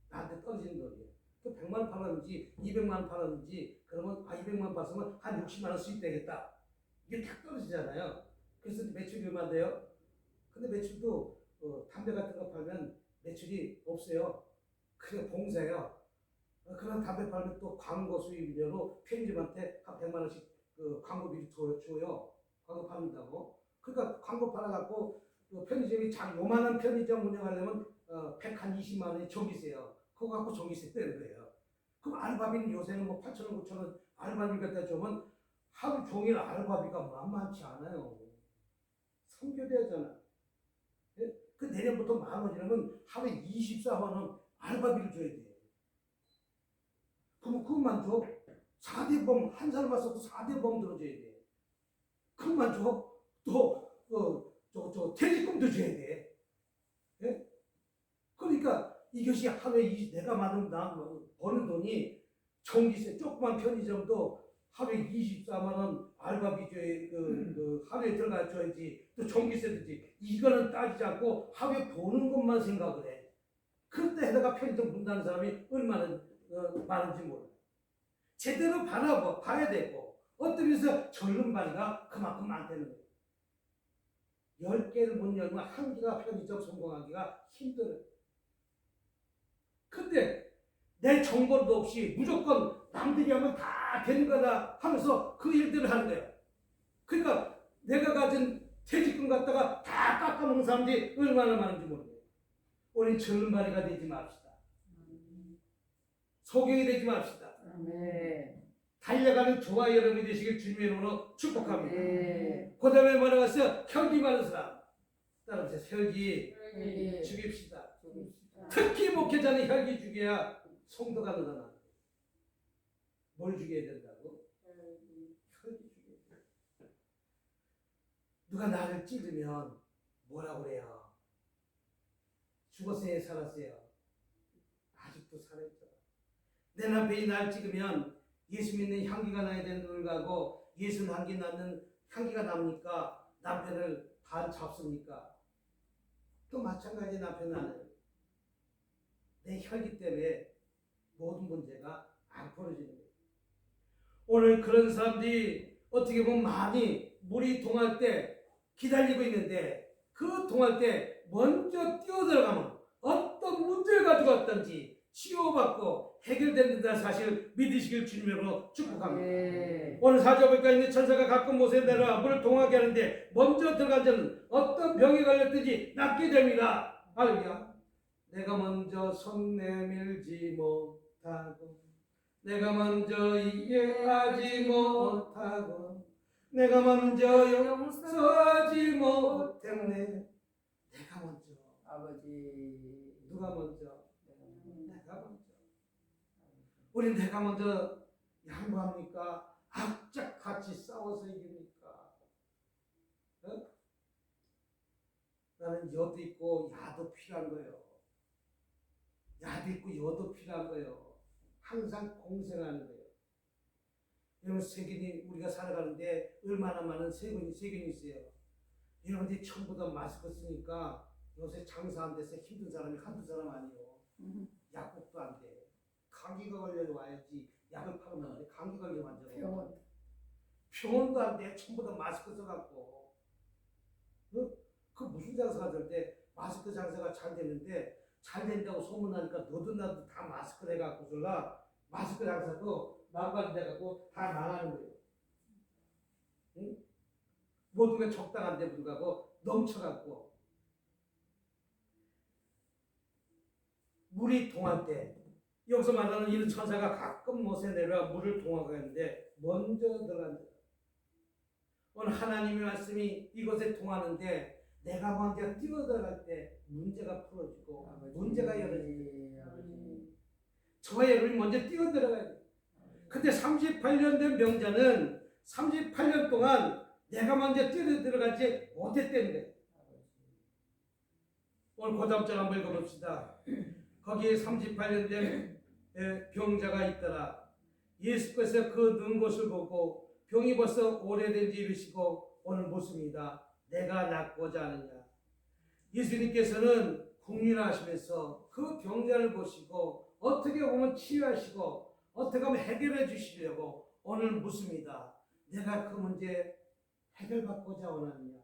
나한테 떨어지는 돈이에요. 그 100만 원 팔았는지 200만 원 팔았는지 그러면 200만 원 팔았으면 한 60만 원 수익 되겠다. 이게 탁 떨어지잖아요. 그래서 매출이 얼마 돼요? 근데 매출도 담배 같은 거 팔면 매출이 없어요. 그냥 봉사예요. 그런 담배 팔면 또 광고 수입료로 편의점한테 한 100만 원씩 광고비를 줘요. 광고 팔는다고. 그러니까 광고 팔아갖고 편의점이 요만한 편의점 운영하려면 120만 원이 전기세요. 그거 갖고 전기세 떼는 거예요. 그럼 알바비는 요새는 뭐 8,000원, 9,000원 알바비 갖다 주면 하루 종일 알바비가 만만치 않아요. 3교대 하잖아. 예? 그 내년부터 10,000원이라면 하루에 24만 원 알바비를 줘야 돼. 그럼 그것만 줘? 4대범, 한 살만 써도 4대범 들어줘야 돼. 그것만 줘? 또, 퇴직금도 줘야 돼. 예? 그러니까 이것이 하루에 내가 버는 돈이 전기세, 조그만 편의점도 하루에 24만 원 알바비 줘야, 하루에 들어가 줘야지, 또 전기세든지, 이거는 따지지 않고 하루에 버는 것만 생각을 해. 그때 해다가 편의점 문다는 사람이 얼마나 많은지 몰라. 제대로 봐야 되고, 어떤 면에서 절름발이가 그만큼 많다는 거예요. 10개를 못 열면 1개가 편의점 성공하기가 힘들어요. 근데 내 정보도 없이 무조건 남들이 하면 다 되는 거다 하면서 그 일들을 하는 거예요. 그러니까 내가 가진 퇴직금 갖다가 다 깎아먹는 사람들이 얼마나 많은지 모르겠어요. 우리 절름발이가 되지 맙시다. 소경이 되지 맙시다. 달려가는 저와 여러분이 되시길 주님의 이름으로 축복합니다. 그 다음에 뭐라고 했어요? 혈기 많은 사람. 따라하세요. 혈기 죽입시다. 특히 목회자는 혈기 죽여야 성도가 늘어나. 뭘 죽여야 된다고? 혈기 죽여야 돼. 누가 나를 찌르면 뭐라고 그래요? 죽었어요? 살았어요? 아직도 살아있죠. 내 남편이 날 찍으면 예수 믿는 향기가 나야 되는데 불구하고 예수 향기 나는 향기가 납니까? 남편을 반 잡습니까? 또 마찬가지 남편은 안 해요. 내 혈기 때문에 모든 문제가 안 풀어지는 거예요. 오늘 그런 사람들이 어떻게 보면 많이 물이 동할 때 기다리고 있는데 그 동할 때 먼저 뛰어들어가면 어떤 문제를 가지고 왔든지 치유받고 해결된다는 사실을 믿으시길 주님으로 축복합니다. 오늘 사주보니까 있는 천사가 가끔 못에 내려와 물을 동하게 하는데 먼저 들어간 자는 어떤 병에 걸렸든지 낫게 됩니다. 할렐루야. 내가 먼저 손 내밀지 못하고 내가 먼저 이해하지 못하고 내가 먼저 용서하지 못했네. 내가 먼저. 아버지. 누가 먼저? 내가 먼저. 우리 내가 먼저 양보합니까? 악착 같이 싸워서 이깁니까? 어? 나는 여도 있고 야도 필요한 거예요. 야도 있고 여도 필요한 거예요. 항상 공생하는 거예요. 여러분 세균이 우리가 살아가는데 얼마나 많은 세균이 있어요. 여러분들이 전부 다 마스크 쓰니까 요새 장사 안 돼서 힘든 사람이 한두 사람 아니에요. 약국도 안 돼. 감기가 걸려 와야지 약을 팔으면 안 돼. 감기 걸리면 안 돼. 병원도 안 돼. 전부 다 마스크 써갖고. 그 무슨 장사가 될 때 마스크 장사가 잘 되는데 잘 된다고 소문나니까 너도 나도 다 마스크 해갖고서라 마스크 장사도 망가져갖고 다 망하는 거예요. 응? 모든 게 적당한 데 불구하고 넘쳐갖고 물이 동할 때 여기서 말하는 이런 천사가 가끔 못에 내려와 물을 동하는데 먼저 들어간다. 오늘 하나님의 말씀이 이곳에 통하는데 내가 먼저 뛰어들어갈 때 문제가 풀어지고 문제가 열어지고 저와 여러분이 먼저 뛰어들어가야 돼요. 근데 38년 된 명자는 38년 동안 내가 먼저 뛰어들어가지 못했다는 거예요. 오늘 그 다음 절 한번 읽어봅시다. 거기에 38년 된 병자가 있더라. 예수께서 그 누운 곳을 보고 병이 벌써 오래된지 이르시고 오늘 묻습니다. 내가 낫고자 하느냐. 예수님께서는 국민하시면서 그 병자를 보시고 어떻게 보면 치유하시고 어떻게 하면 해결해 주시려고 오늘 묻습니다. 내가 그 문제 해결받고자 원하느냐.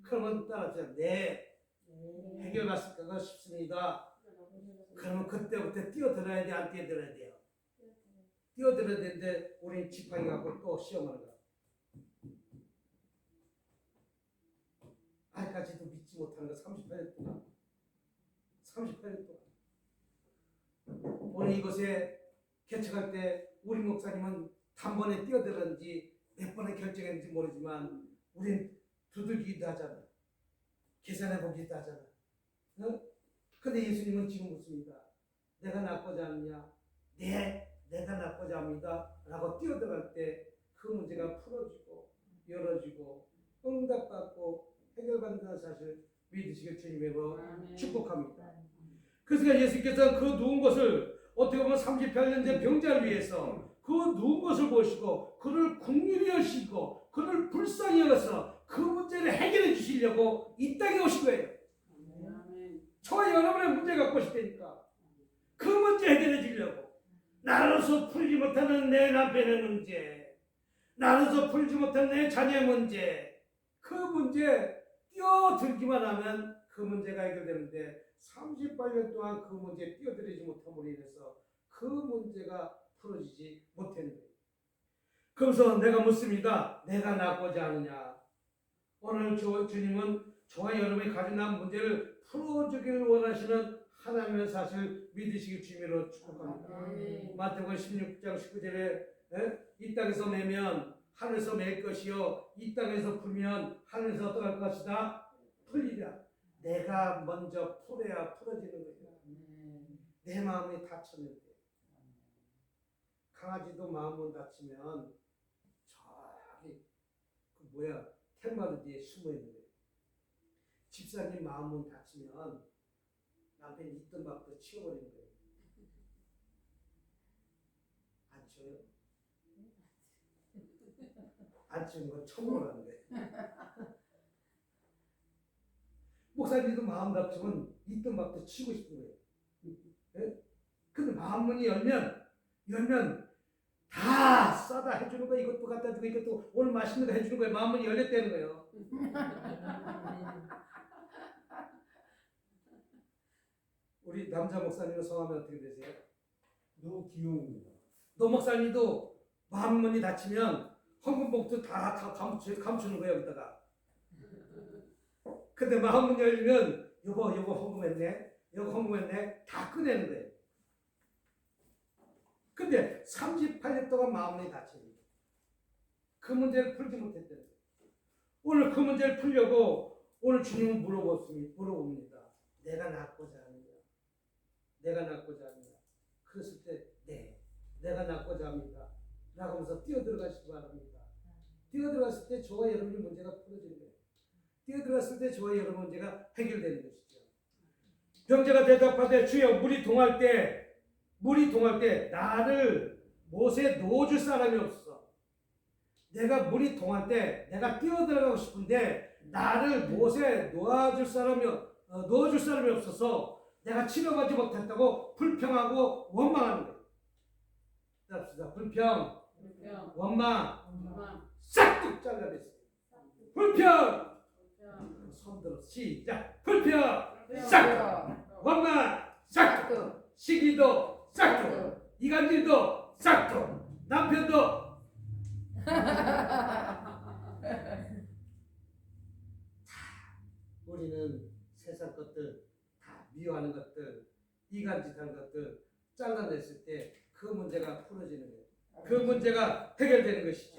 그러면 따라서 네, 해결받을까 싶습니다. 그러면 그때부터 뛰어들어야 돼, 안 뛰어들어야 돼요? 뛰어들어야 되는데 우리는 지팡이 갖고 또 시험하는 거야. 아직까지도 믿지 못하는 거 38년 동안. 38년 동안. 오늘 이곳에 개척할 때 우리 목사님은 단번에 뛰어들었는지 몇 번에 결정했는지 모르지만 우린 두들기도 하잖아. 계산해 보기도 하잖아. 어? 근데 예수님은 지금 묻습니다. 내가 낫고자 하느냐? 네, 내가 낫고자 합니다. 라고 뛰어들어갈 때 그 문제가 풀어지고 열어지고 응답받고 해결받는다는 사실 믿으시길 주님으로 축복합니다. 그래서 예수께서 그 누운 것을 어떻게 보면 38년 된 병자를 위해서 그 누운 것을 보시고 그를 긍휼히 여시고 그를 불쌍히 여겨서 그 문제를 해결해 주시려고 이 땅에 오신 거예요. 저와 여러분의 문제 갖고 싶다니까 그 문제 해결해 주려고. 나로서 풀지 못하는 내 남편의 문제, 나로서 풀지 못하는 내 자녀의 문제, 그 문제 뛰어들기만 하면 그 문제가 해결되는데 38년 동안 그 문제에 뛰어들지 못함으로 인해서 그 문제가 풀어지지 못했는 거예요. 그래서 내가 묻습니다. 내가 낫고자 하느냐. 오늘 주님은 저와 여러분이 가진 문제를 풀어주기를 원하시는 하나님의 사실 믿으시기 주님으로 축복합니다. 마태복음 16장 19절에 이 땅에서 매면 하늘에서 맬 것이요 이 땅에서 풀면 하늘에서 어떡할 것이다? 풀리랴. 내가 먼저 풀어야 풀어지는 거예요. 내 마음이 다쳤는데 강아지도 마음은 다치면 저기 탱마루 뒤에 숨어 있는 거예요. 집사님 마음은 다치면 남편이 있던 밥도 치워버리는 거예요. 안 치워요? 안 치우는 건 처음으로 하는 거예요. 목사님도 마음 다치면 있던 밥도 치우고 싶은 거예요. 네? 근데 마음문이 열면 다 싸다 해주는 거예요. 이것도 갖다 주고 이것도 오늘 맛있는 거 해주는 거예요. 마음문이 열렸다는 거예요. 우리 남자 목사님은 성함이 어떻게 되세요? 노기용입니다. 노 목사님도 마음문이 닫히면 헌금복도 다 감추는 거예요. 여기다가. 근데 마음문 열리면 여보 헌금했네, 여보 헌금했네 다 꺼내는 거예요. 근데 38년 동안 마음문이 닫힙니다. 그 문제를 풀지 못했다는 거예요. 오늘 그 문제를 풀려고 오늘 주님은 물어봅니다. 내가 낫고자 하느냐? 내가 낫고자 하느냐? 그랬을 때 네, 내가 낫고자 합니다. 라고 하면서 뛰어들어가시기 바랍니다. 뛰어들어갔을 때 저와 여러분의 문제가 풀어지는 거예요. 뛰어들어갔을 때 저와 여러분의 문제가 해결되는 것이죠. 병자가 대답하되 주여 물이 동할 때 물이 동할 때 나를 못에 넣어줄 사람이 없어. 내가 물이 동할 때 내가 뛰어들어가고 싶은데 나를 못에 넣어줄 사람이 없어서 내가 치료받지 못했다고 불평하고 원망하는 거예요. 합시다. 불평, 원망, 싹둑 잘라냈어요. 불평, 손 들어 시작. 불평, 싹둑, 원망, 싹둑, 시기도 싹둑, 이간질도 싹둑, 남편도 우리는 세상 것들 다 미워하는 것들, 이간짓하는 것들 잘라냈을 때 그 문제가 풀어지는 거예요. 그 문제가 해결되는 것이죠.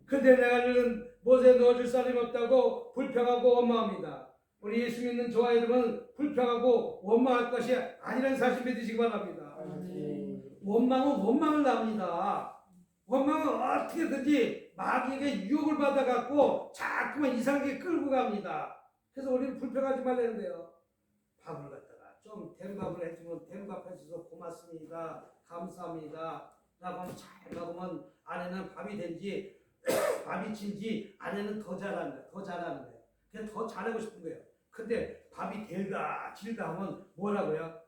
근데 내가는 못에 넣어줄 사람이 없다고 불평하고 원망합니다. 우리 예수 믿는 저와 여러분은 불평하고 원망할 것이 아니라는 사실 믿으시기 바랍니다. 원망은 원망을 납니다. 원망은 어떻게든지 마귀에게 유혹을 받아갖고 자꾸만 이상하게 끌고 갑니다. 그래서 우리는 불평하지 말라는데요. 밥을 갖다가 좀 된 밥을 해주면 된 밥 해줘서 고맙습니다. 감사합니다. 라고 하면 잘 먹으면 아내는 밥이 된지 밥이 친지 아내는 더 잘하는 거예요. 더 잘하는 거예요. 그냥 더 잘하고 싶은 거예요. 근데 밥이 될다 질다 하면 뭐라고요?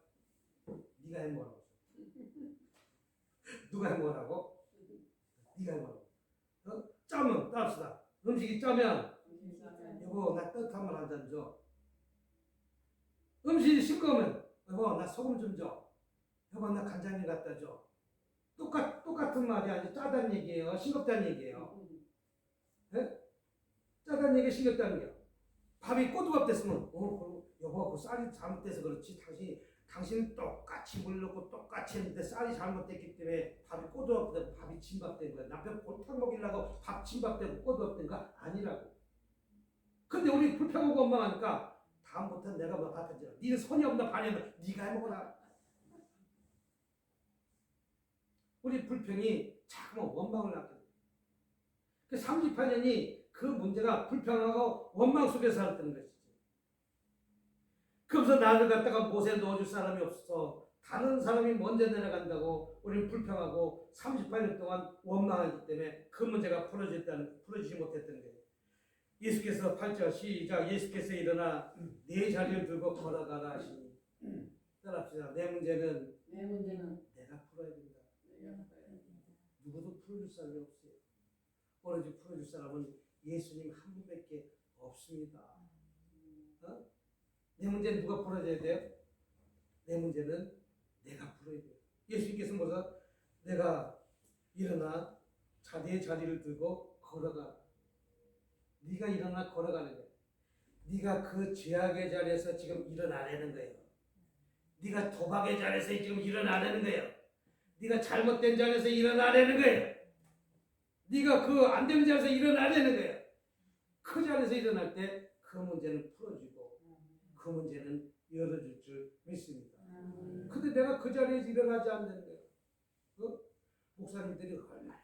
네가 해 뭐라고? 누가 해 뭐라고? 네가 해 뭐라고? 짜면 따릅시다. 음식이 짜면 여보 나 뜨뜻한 물 한 잔 줘. 음식이 싱거우면 여보 나 소금 좀 줘. 여보 나 간장님 갖다 줘. 똑같은 말이 아니라 짜다는 얘기예요. 싱겁다는 얘기예요. 네? 짜다는 얘기 싱겁다는 게요. 밥이 꼬두밥 됐으면 여보 그 쌀이 잘못돼서 그렇지 당신 똑같이 물 넣고 똑같이 했는데 쌀이 잘못됐기 때문에 밥이 꼬두밥 되고 밥이 진밥된 거야. 남편 골탕 먹이려고 밥 진밥되고 꼬두밥 된 거 아니라고. 근데 우리 불평하고 원망하니까 다음부터는 내가 뭐 밥해 줘. 니는 손이 없나 반이 없나 네가 해 먹어라. 우리 불평이 자꾸만 원망을 낳게 돼요. 그 38년이 그 문제가 불평하고 원망 속에서 살았다는 것이지. 그러면서 나를 갖다가 못에 넣어줄 사람이 없어서 다른 사람이 먼저 내려간다고 우리는 불평하고 38년 동안 원망하기 때문에 그 문제가 풀어지지 못했던 거예요. 예수께서 8절 시작. 예수께서 일어나 내 자리를 들고 걸어가라 하시니 따라합시다. 내 문제는 내가 풀어야 된다. 누구도 풀어줄 사람이 없어요. 오로지 풀어줄 사람은 예수님 한 분밖에 없습니다. 내 문제는 누가 풀어줘야 돼요? 내 문제는 내가 풀어야 돼요. 예수님께서 뭐죠? 내가 일어나 내 자리를 들고 걸어가. 네가 일어나 걸어가는 거야. 네가 그 죄악의 자리에서 지금 일어나려는 거예요. 네가 도박의 자리에서 지금 일어나려는 거예요. 네가 잘못된 자리에서 일어나려는 거예요. 네가 그 안 되는 자리에서 일어나려는 거예요. 그 자리에서 일어날 때 그 문제는 풀어지고 그 문제는 열어줄 줄 믿습니다. 근데 내가 그 자리에서 일어나지 않는 거예요. 목사님들이 얼마나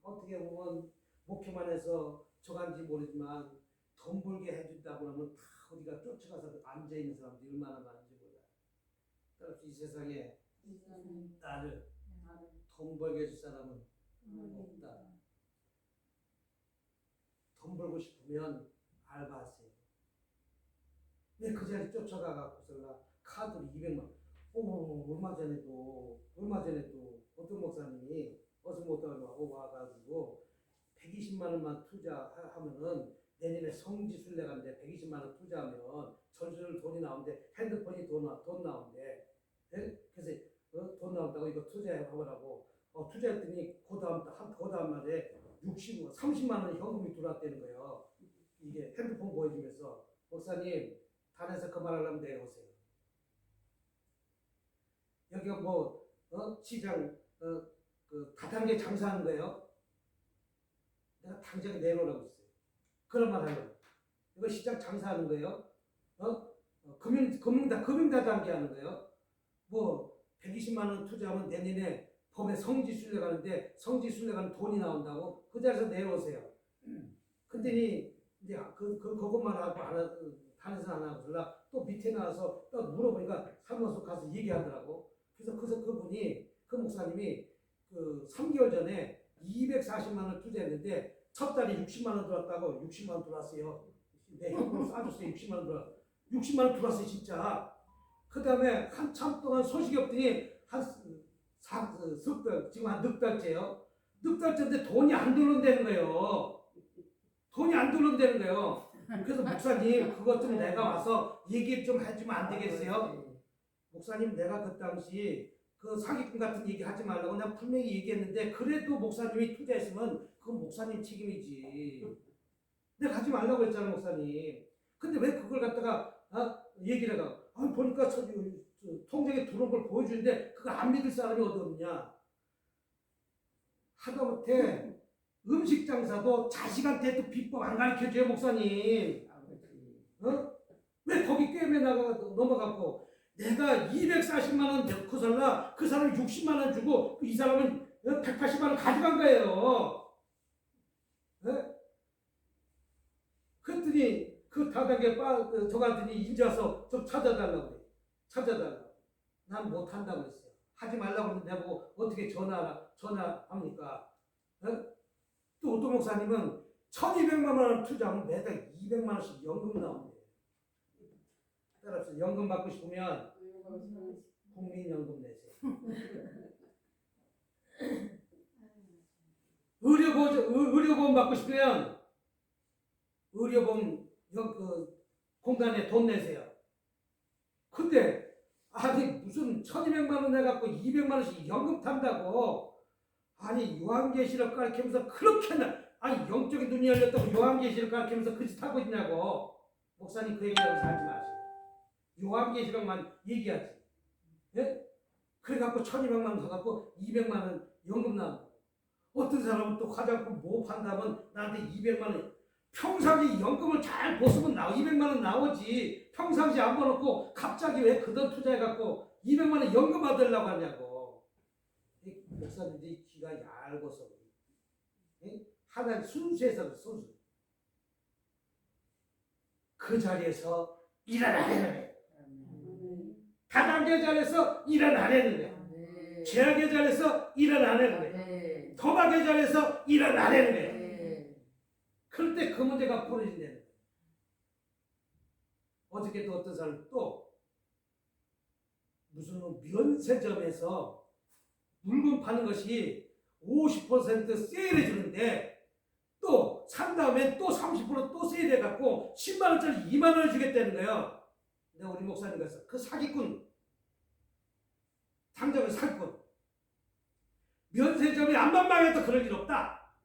어떻게 보면 목회만 해서 저간지 모르지만 돈 벌게 해준다고 하면 다 우리가 쫓아가서 앉아있는 사람들이 얼마나 많은지 몰라요. 따라서 이 세상에 나를 돈 벌게 해줄 사람은 없다. 돈 벌고 싶으면 알바하세요. 내 그 자리 쫓아가갖고서 카드로 200만 얼마 전에도 어떤 목사님이 어서 못하고 와가지고 120만 원만 투자하면은 내년에 성지순례가인데 120만 원 투자하면 전수를 돈이 나오는데 핸드폰이 돈 나온대. 네? 그래서 돈 나온다고 이거 투자해보라고 투자했더니 그 다음 날에 30만 원 현금이 들어왔다는 거예요. 이게 핸드폰 보여주면서 목사님 단에서 그만하려면 내려오세요. 여기가 시장 그 다단계 장사하는 거예요. 내가 당장 내려오라고 했어요. 그런 말 하려고. 이거 시장 장사하는 거예요. 금융다단계 하는 거예요. 120만 원 투자하면 내년에 범에 성지순례 가는데 성지순례 가는 돈이 나온다고 그 자리에서 내려오세요. 근데 이제 그것만 하고 단에서 안 하고 또 밑에 나와서 또 물어보니까 사무소 가서 얘기하더라고. 그래서 그분이 그 목사님이 그 3개월 전에 240만 원 투자했는데 첫 달에 60만 원 들어왔다고 60만 원 들어왔어요. 내 현금으로 쏴줬어요. 60만 원 들어. 60만 원 들어왔어요 진짜. 그 다음에 한참 동안 소식이 없더니 석 달, 지금 한 넉 달째요. 넉 달째인데 돈이 안 들어온다는 거예요. 돈이 안 들어온다는 거예요. 그래서 목사님 그것 좀 내가 와서 얘기 좀 해주면 안 되겠어요? 목사님 내가 그 당시 그 사기꾼 같은 얘기 하지 말라고 내가 분명히 얘기했는데 그래도 목사님이 투자했으면 그건 목사님 책임이지. 내가 하지 말라고 했잖아 목사님. 근데 왜 그걸 갖다가 얘기를 해가 보니까 통장에 들어온 걸 보여주는데 그거 안 믿을 사람이 어디 없냐. 하다못해 음식 장사도 자식한테 또 비법 안 가르쳐줘요 목사님. 왜 거기 꿰매 넘어가고 내가 240만 원 넣고 살라 그 사람이 60만 원 주고 이 사람은 180만 원 가져간 거예요. 그랬더니 그 다단계 저한테 이제 와서 좀 찾아달라고 그래. 찾아달라고. 난 못한다고 했어요. 하지 말라고 했는데 내가 어떻게 전화합니까? 또 어떤 목사님은 1200만 원 투자하면 매달 200만 원씩 연금 나온대요. 따라서 연금 받고 싶으면 국민연금 내세요. 의료보험 받고 싶으면 의료보험 공단에 돈 내세요. 근데 아니 무슨 1200만 원 내갖고 200만 원씩 연금 탄다고 아니 요한계시록 가르치면서 그렇게나 아니 영적인 눈이 열렸다고 요한계시록 가르치면서 그 짓 하고 있냐고. 목사님 그 얘기하고 하지 마세요. 요한계시록만 얘기하지. 예? 그래갖고 1200만 원 사갖고 200만 원 연금 나온다고. 어떤 사람은 또 화장품 뭐 판다면 나한테 200만 원 평상시 연금을 잘 보수면 200만 원 나오지. 평상시 안 벌었고 갑자기 왜 그 돈 투자해갖고 200만 원 연금 받으려고 하냐고. 목사님들이 귀가 얇아서 하나님 순수해서 순수. 그 자리에서 일어나라는 거예요. 다단계 자리에서 일어나라는 거예요. 죄악의 자리에서 일어나라는 거예요. 도박의 자리에서 일어나라는 거예요. 그럴 때 그 문제가 풀어진다는 거예요. 어저께도 어떤 사람 또 무슨 면세점에서 물건 파는 것이 50% 세일해 주는데 또 산 다음에 또 30% 또 세일해 갖고 10만 원짜리 2만 원을 주겠다는 거예요. 내가 우리 목사님 가서 그 사기꾼 당장은 사기꾼 면세점이 안만 망해도 그럴 일 없다.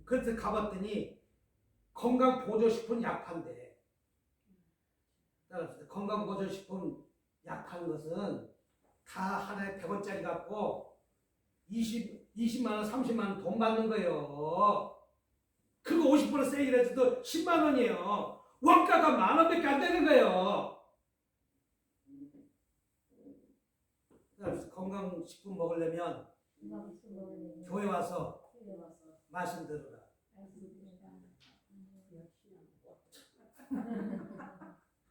그래서 가봤더니 건강보조식품 약 판대. 따라서 건강보조식품 약 파는 것은 다 하나에 100원짜리 갖고 20만 원, 30만 원 돈 받는 거예요. 그거 50% 세일해서도 10만 원이에요. 원가가 10,000원밖에 안 되는 거예요. 그래서 건강식품 먹으려면 교회 와서 말씀 들으라.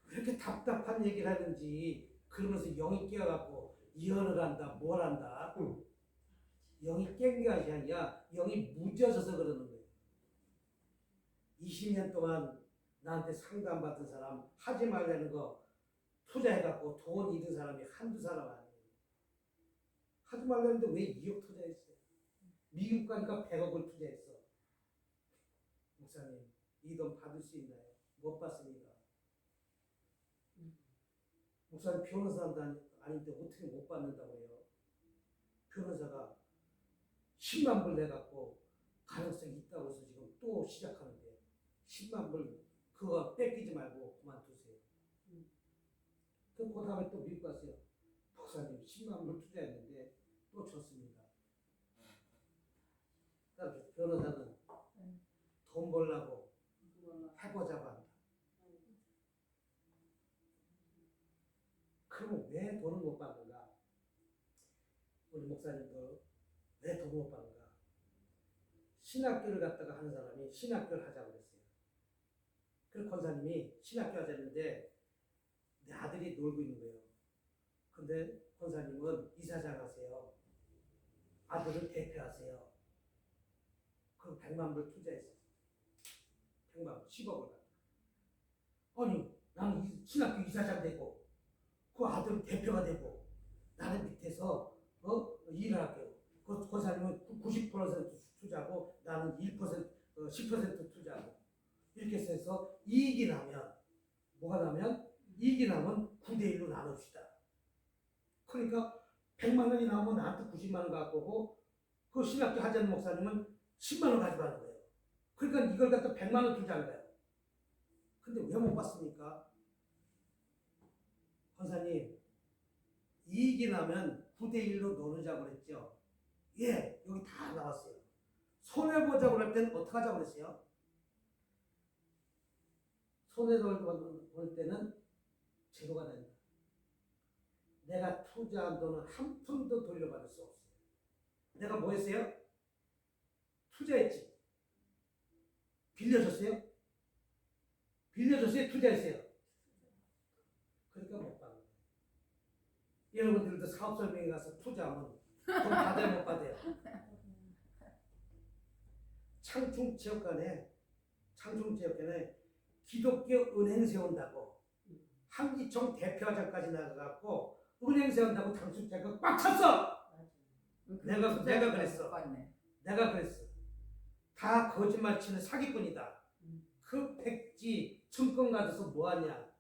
왜 이렇게 답답한 얘기를 하는지. 그러면서 영이 깨어갖고 이혼을 한다 뭘 한다. 영이 깬 게 아니라 영이 무뎌져서 그러는 거예요. 20년 동안 나한테 상담받은 사람 하지 말라는 거 투자해갖고 돈 잃은 사람이 한두 사람 아니에요. 하지 말라는데 왜 2억 투자했어요? 미국 가니까 100억을 투자했어. 목사님 이 돈 받을 수 있나요? 못 받습니다. 목사님 변호사도 아닌데 어떻게 못 받는다고 해요? 변호사가 10만 불 내갖고 가능성이 있다고 해서 지금 또 시작하는데 10만 불 그거 뺏기지 말고 그만두세요. 그 다음에 또 미국 갔어요. 목사님 10만 불 투자했는데 또 졌습니다. 변호사는 돈 벌라고 해보자고 한다. 그러면 왜 돈을 못 받는가? 우리 목사님도 왜 돈을 못 받는가? 신학교를 갖다가 하는 사람이 신학교를 하자고 그랬어요. 그래서 권사님이 신학교 하자는데 내 아들이 놀고 있는 거예요. 근데 권사님은 이사장 하세요. 아들은 대표하세요. 그럼 100만 불 투자했어요. 100만 불, 10억을 갖다. 아니, 나는 신학교 이사장 되고 그 아들은 대표가 되고 나는 밑에서 일을 할게요. 그 권사님은 90% 투자하고 나는 1%, 10% 투자하고 이렇게 해서 이익이 나면 뭐가 나면 이익이 나면 9대1로 나눕시다. 그러니까 100만 원이 나오면 나한테 90만 원 갖고 오고 그 신학교 하자는 목사님은 10만 원 가져가는 거예요. 그러니까 이걸 갖다 100만 원 투자한 거예요. 근데 왜 못 받습니까? 권사님, 이익이 나면 9대1로 나누자고 그랬죠? 예, 여기 다 나왔어요. 손해보자고 할 때는 어떻게 하자고 그랬어요? 손해를 볼 때는 제로가 된다. 내가 투자한 돈은 한 푼도 돌려받을 수 없어요. 내가 뭐 했어요? 투자했지. 빌려줬어요? 빌려줬어요? 투자했어요? 그러니까 못 받는 거예요. 여러분들도 사업 설명회 가서 투자하면 돈 받아요, 못 받아요? 창충체육관에 기독교 은행 세운다고 한기총 대표자까지 나가갖고 은행 세운다고 당수자가 꽉 찼어. 내가 그랬어. 내가 그랬어. 다 거짓말 치는 사기꾼이다. 그 백지 증권 가져서 뭐하냐?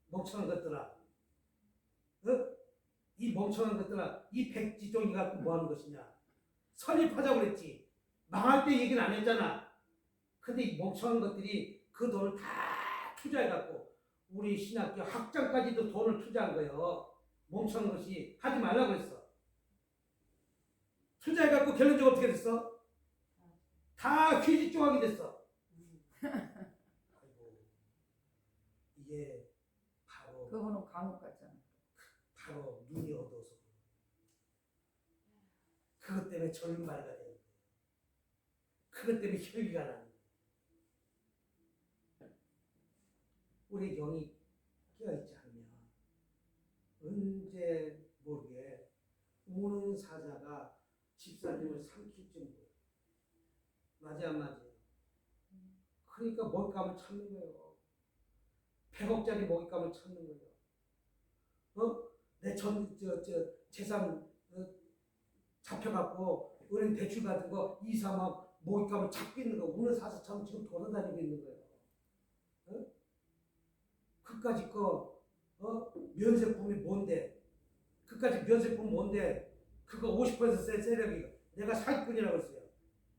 멍청한 것들아. 이 멍청한 것들아. 이 백지 종이 갖고 뭐하는 것이냐? 설립하자고 그랬지. 망할 때 얘기는 안 했잖아. 근데 이 멍청한 것들이 그 돈을 다 투자해갖고 우리 신학교 학장까지도 돈을 투자한 거예요. 멍청한 것이 하지 말라고 했어. 투자해갖고 결론적으로 어떻게 됐어? 다 퀴즈 조각이 됐어. 아이고, 이게 바로 그거는 감옥 같잖아. 바로 눈이 어두워서 그것 때문에 절말가 되는 거예요. 그것 때문에 혈기가 나는 거예요. 우리 영이 깨어있지 않으면 언제 모르게 우는 사자가 집사님을 삼킬 정도예요. 맞아 안 맞아요? 그러니까 먹잇감을 찾는 거예요. 100억짜리 먹잇감을 찾는 거예요. 내 재산 잡혀갖고 은행 대출 같은 거 2, 3억 먹잇감을 찾고 있는 거 우는 사자처럼 지금 돌아다니고 있는 거예요. 그까짓 거 면세품이 뭔데? 그까짓 면세품 뭔데? 그거 50% 세력이 내가 사기꾼이라고 했어요.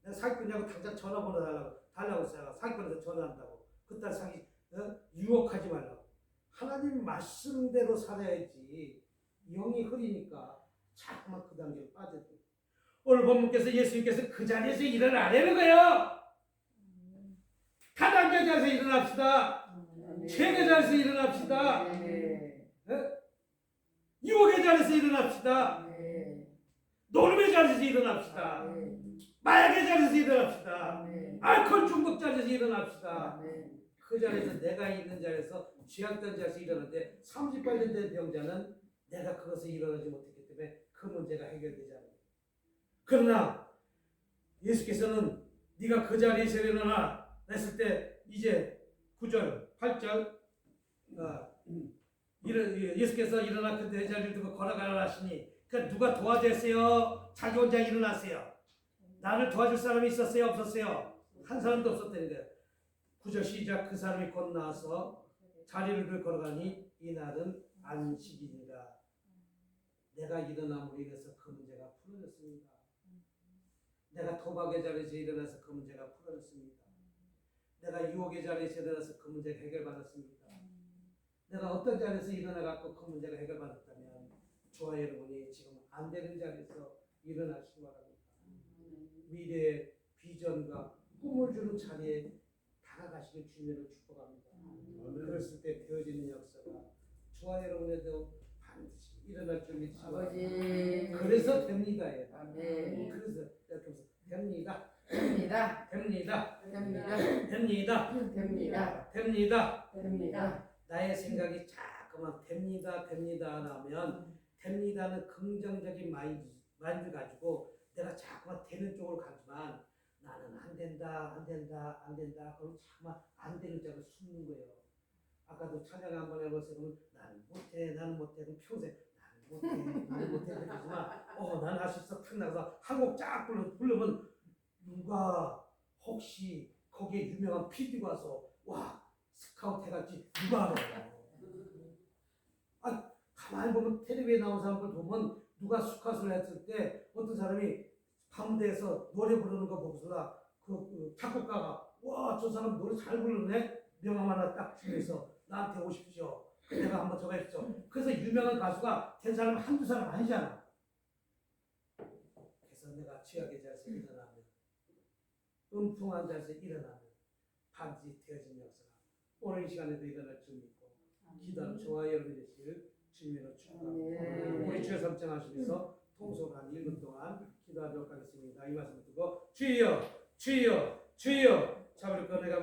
내가 사기꾼이라고 당장 전화번호 달라고 했어요. 사기꾼에서 전화한다고. 그딴 사기 유혹하지 말라고. 하나님 말씀대로 살아야지. 영이 흐리니까 자꾸만 그 단계로 빠져들어요. 오늘 본문께서 예수님께서 그 자리에서 일어나려는 거예요. 다단계 자리에서 일어납시다. 죄의 자리에서 일어납시다. 유혹의 자리에서 일어납시다. 노름의 자리에서 일어납시다. 마약의 자리에서 일어납시다. 알코올 중독 자리에서 일어납시다. 그 자리에서 내가 있는 자리에서 죄악된 자리에서 일어나는데 38년 된 병자는 내가 그것을 일어나지 못했기 때문에 그 문제가 해결되지 않아요. 그러나 예수께서는 네가 그 자리에서 일어나라 했을 때 이제 9절, 8절 예수께서 일어나 그 자리를 두고 걸어가라 하시니 그러니까 누가 도와줬어요? 자기 혼자 일어났어요. 나를 도와줄 사람이 있었어요? 없었어요? 한 사람도 없었다는 거예요. 9절 시작. 그 사람이 곧 나와서 자리를 걸어가니 이날은 안식일이라. 내가 일어남으로 인해서 그 문제가 풀어졌습니다. 내가 도박의 자리에서 일어나서 그 문제가 풀어졌습니다. 내가 유혹의 자리에서 일어나서 그 문제가 해결받았습니다. 내가 어떤 자리에서 일어나갖고 그 문제가 해결받았다면 저와 여러분이 지금 안 되는 자리에서 일어나시기 바랍니다. 미래의 비전과 꿈을 주는 자리에 다가가시길 주님으로 축복합니다. 그랬을 때 되어지는 역사가 저와 여러분에도 반드시 일어날 줄 믿으시기 바랍니다. 그래서 됩니다. 그래서 이렇게 됩니다. 됩니다. 됩니다. 됩니다. 됩니다. 됩니다. 됩니다. 됩니다. 나의 생각이 자꾸 자꾸만 됩니다 안 하면 됩니다는 긍정적인 마인드 가지고 내가 자꾸만 되는 쪽으로 가지만 나는 안 된다 그러면 자꾸만 안 되는 쪽으로 숨는 거예요. 아까도 찬양 한번 해보세요. 그러면 나는 못해 그럼 평생 나는 못해 그러지만 나는 할 수 있어 탁 나가서 한 곡 쫙 부르면 누가 혹시 거기에 유명한 PD가 와서 와 스카우트 해갔지 누가 알아? 아 가만히 보면 텔레비에 나온 사람들 보면 누가 스카우트를 했을 때 어떤 사람이 가운데에서 노래 부르는 거 보고서 그 작곡가가 와 저 사람 노래 잘 부르네 명함 하나 딱 주면서 나한테 오십시오. 내가 한번 저거 했죠. 그래서 유명한 가수가 된 사람 한두 사람 아니잖아. 그래서 내가 취하게 자리에서 일어나면 음풍한 자리에서 일어나면 반드시 되어진 역사가 오늘 이 시간에도 일어날 줄 믿고 기도하는 저와 여러분이 되시길 주님으로 축복합니다. 우리 주여 삼창하시면서 통속으로 한 1분 동안 기도하도록 하겠습니다. 이 말씀 듣고 주여 주여 주여 잡을 거 내가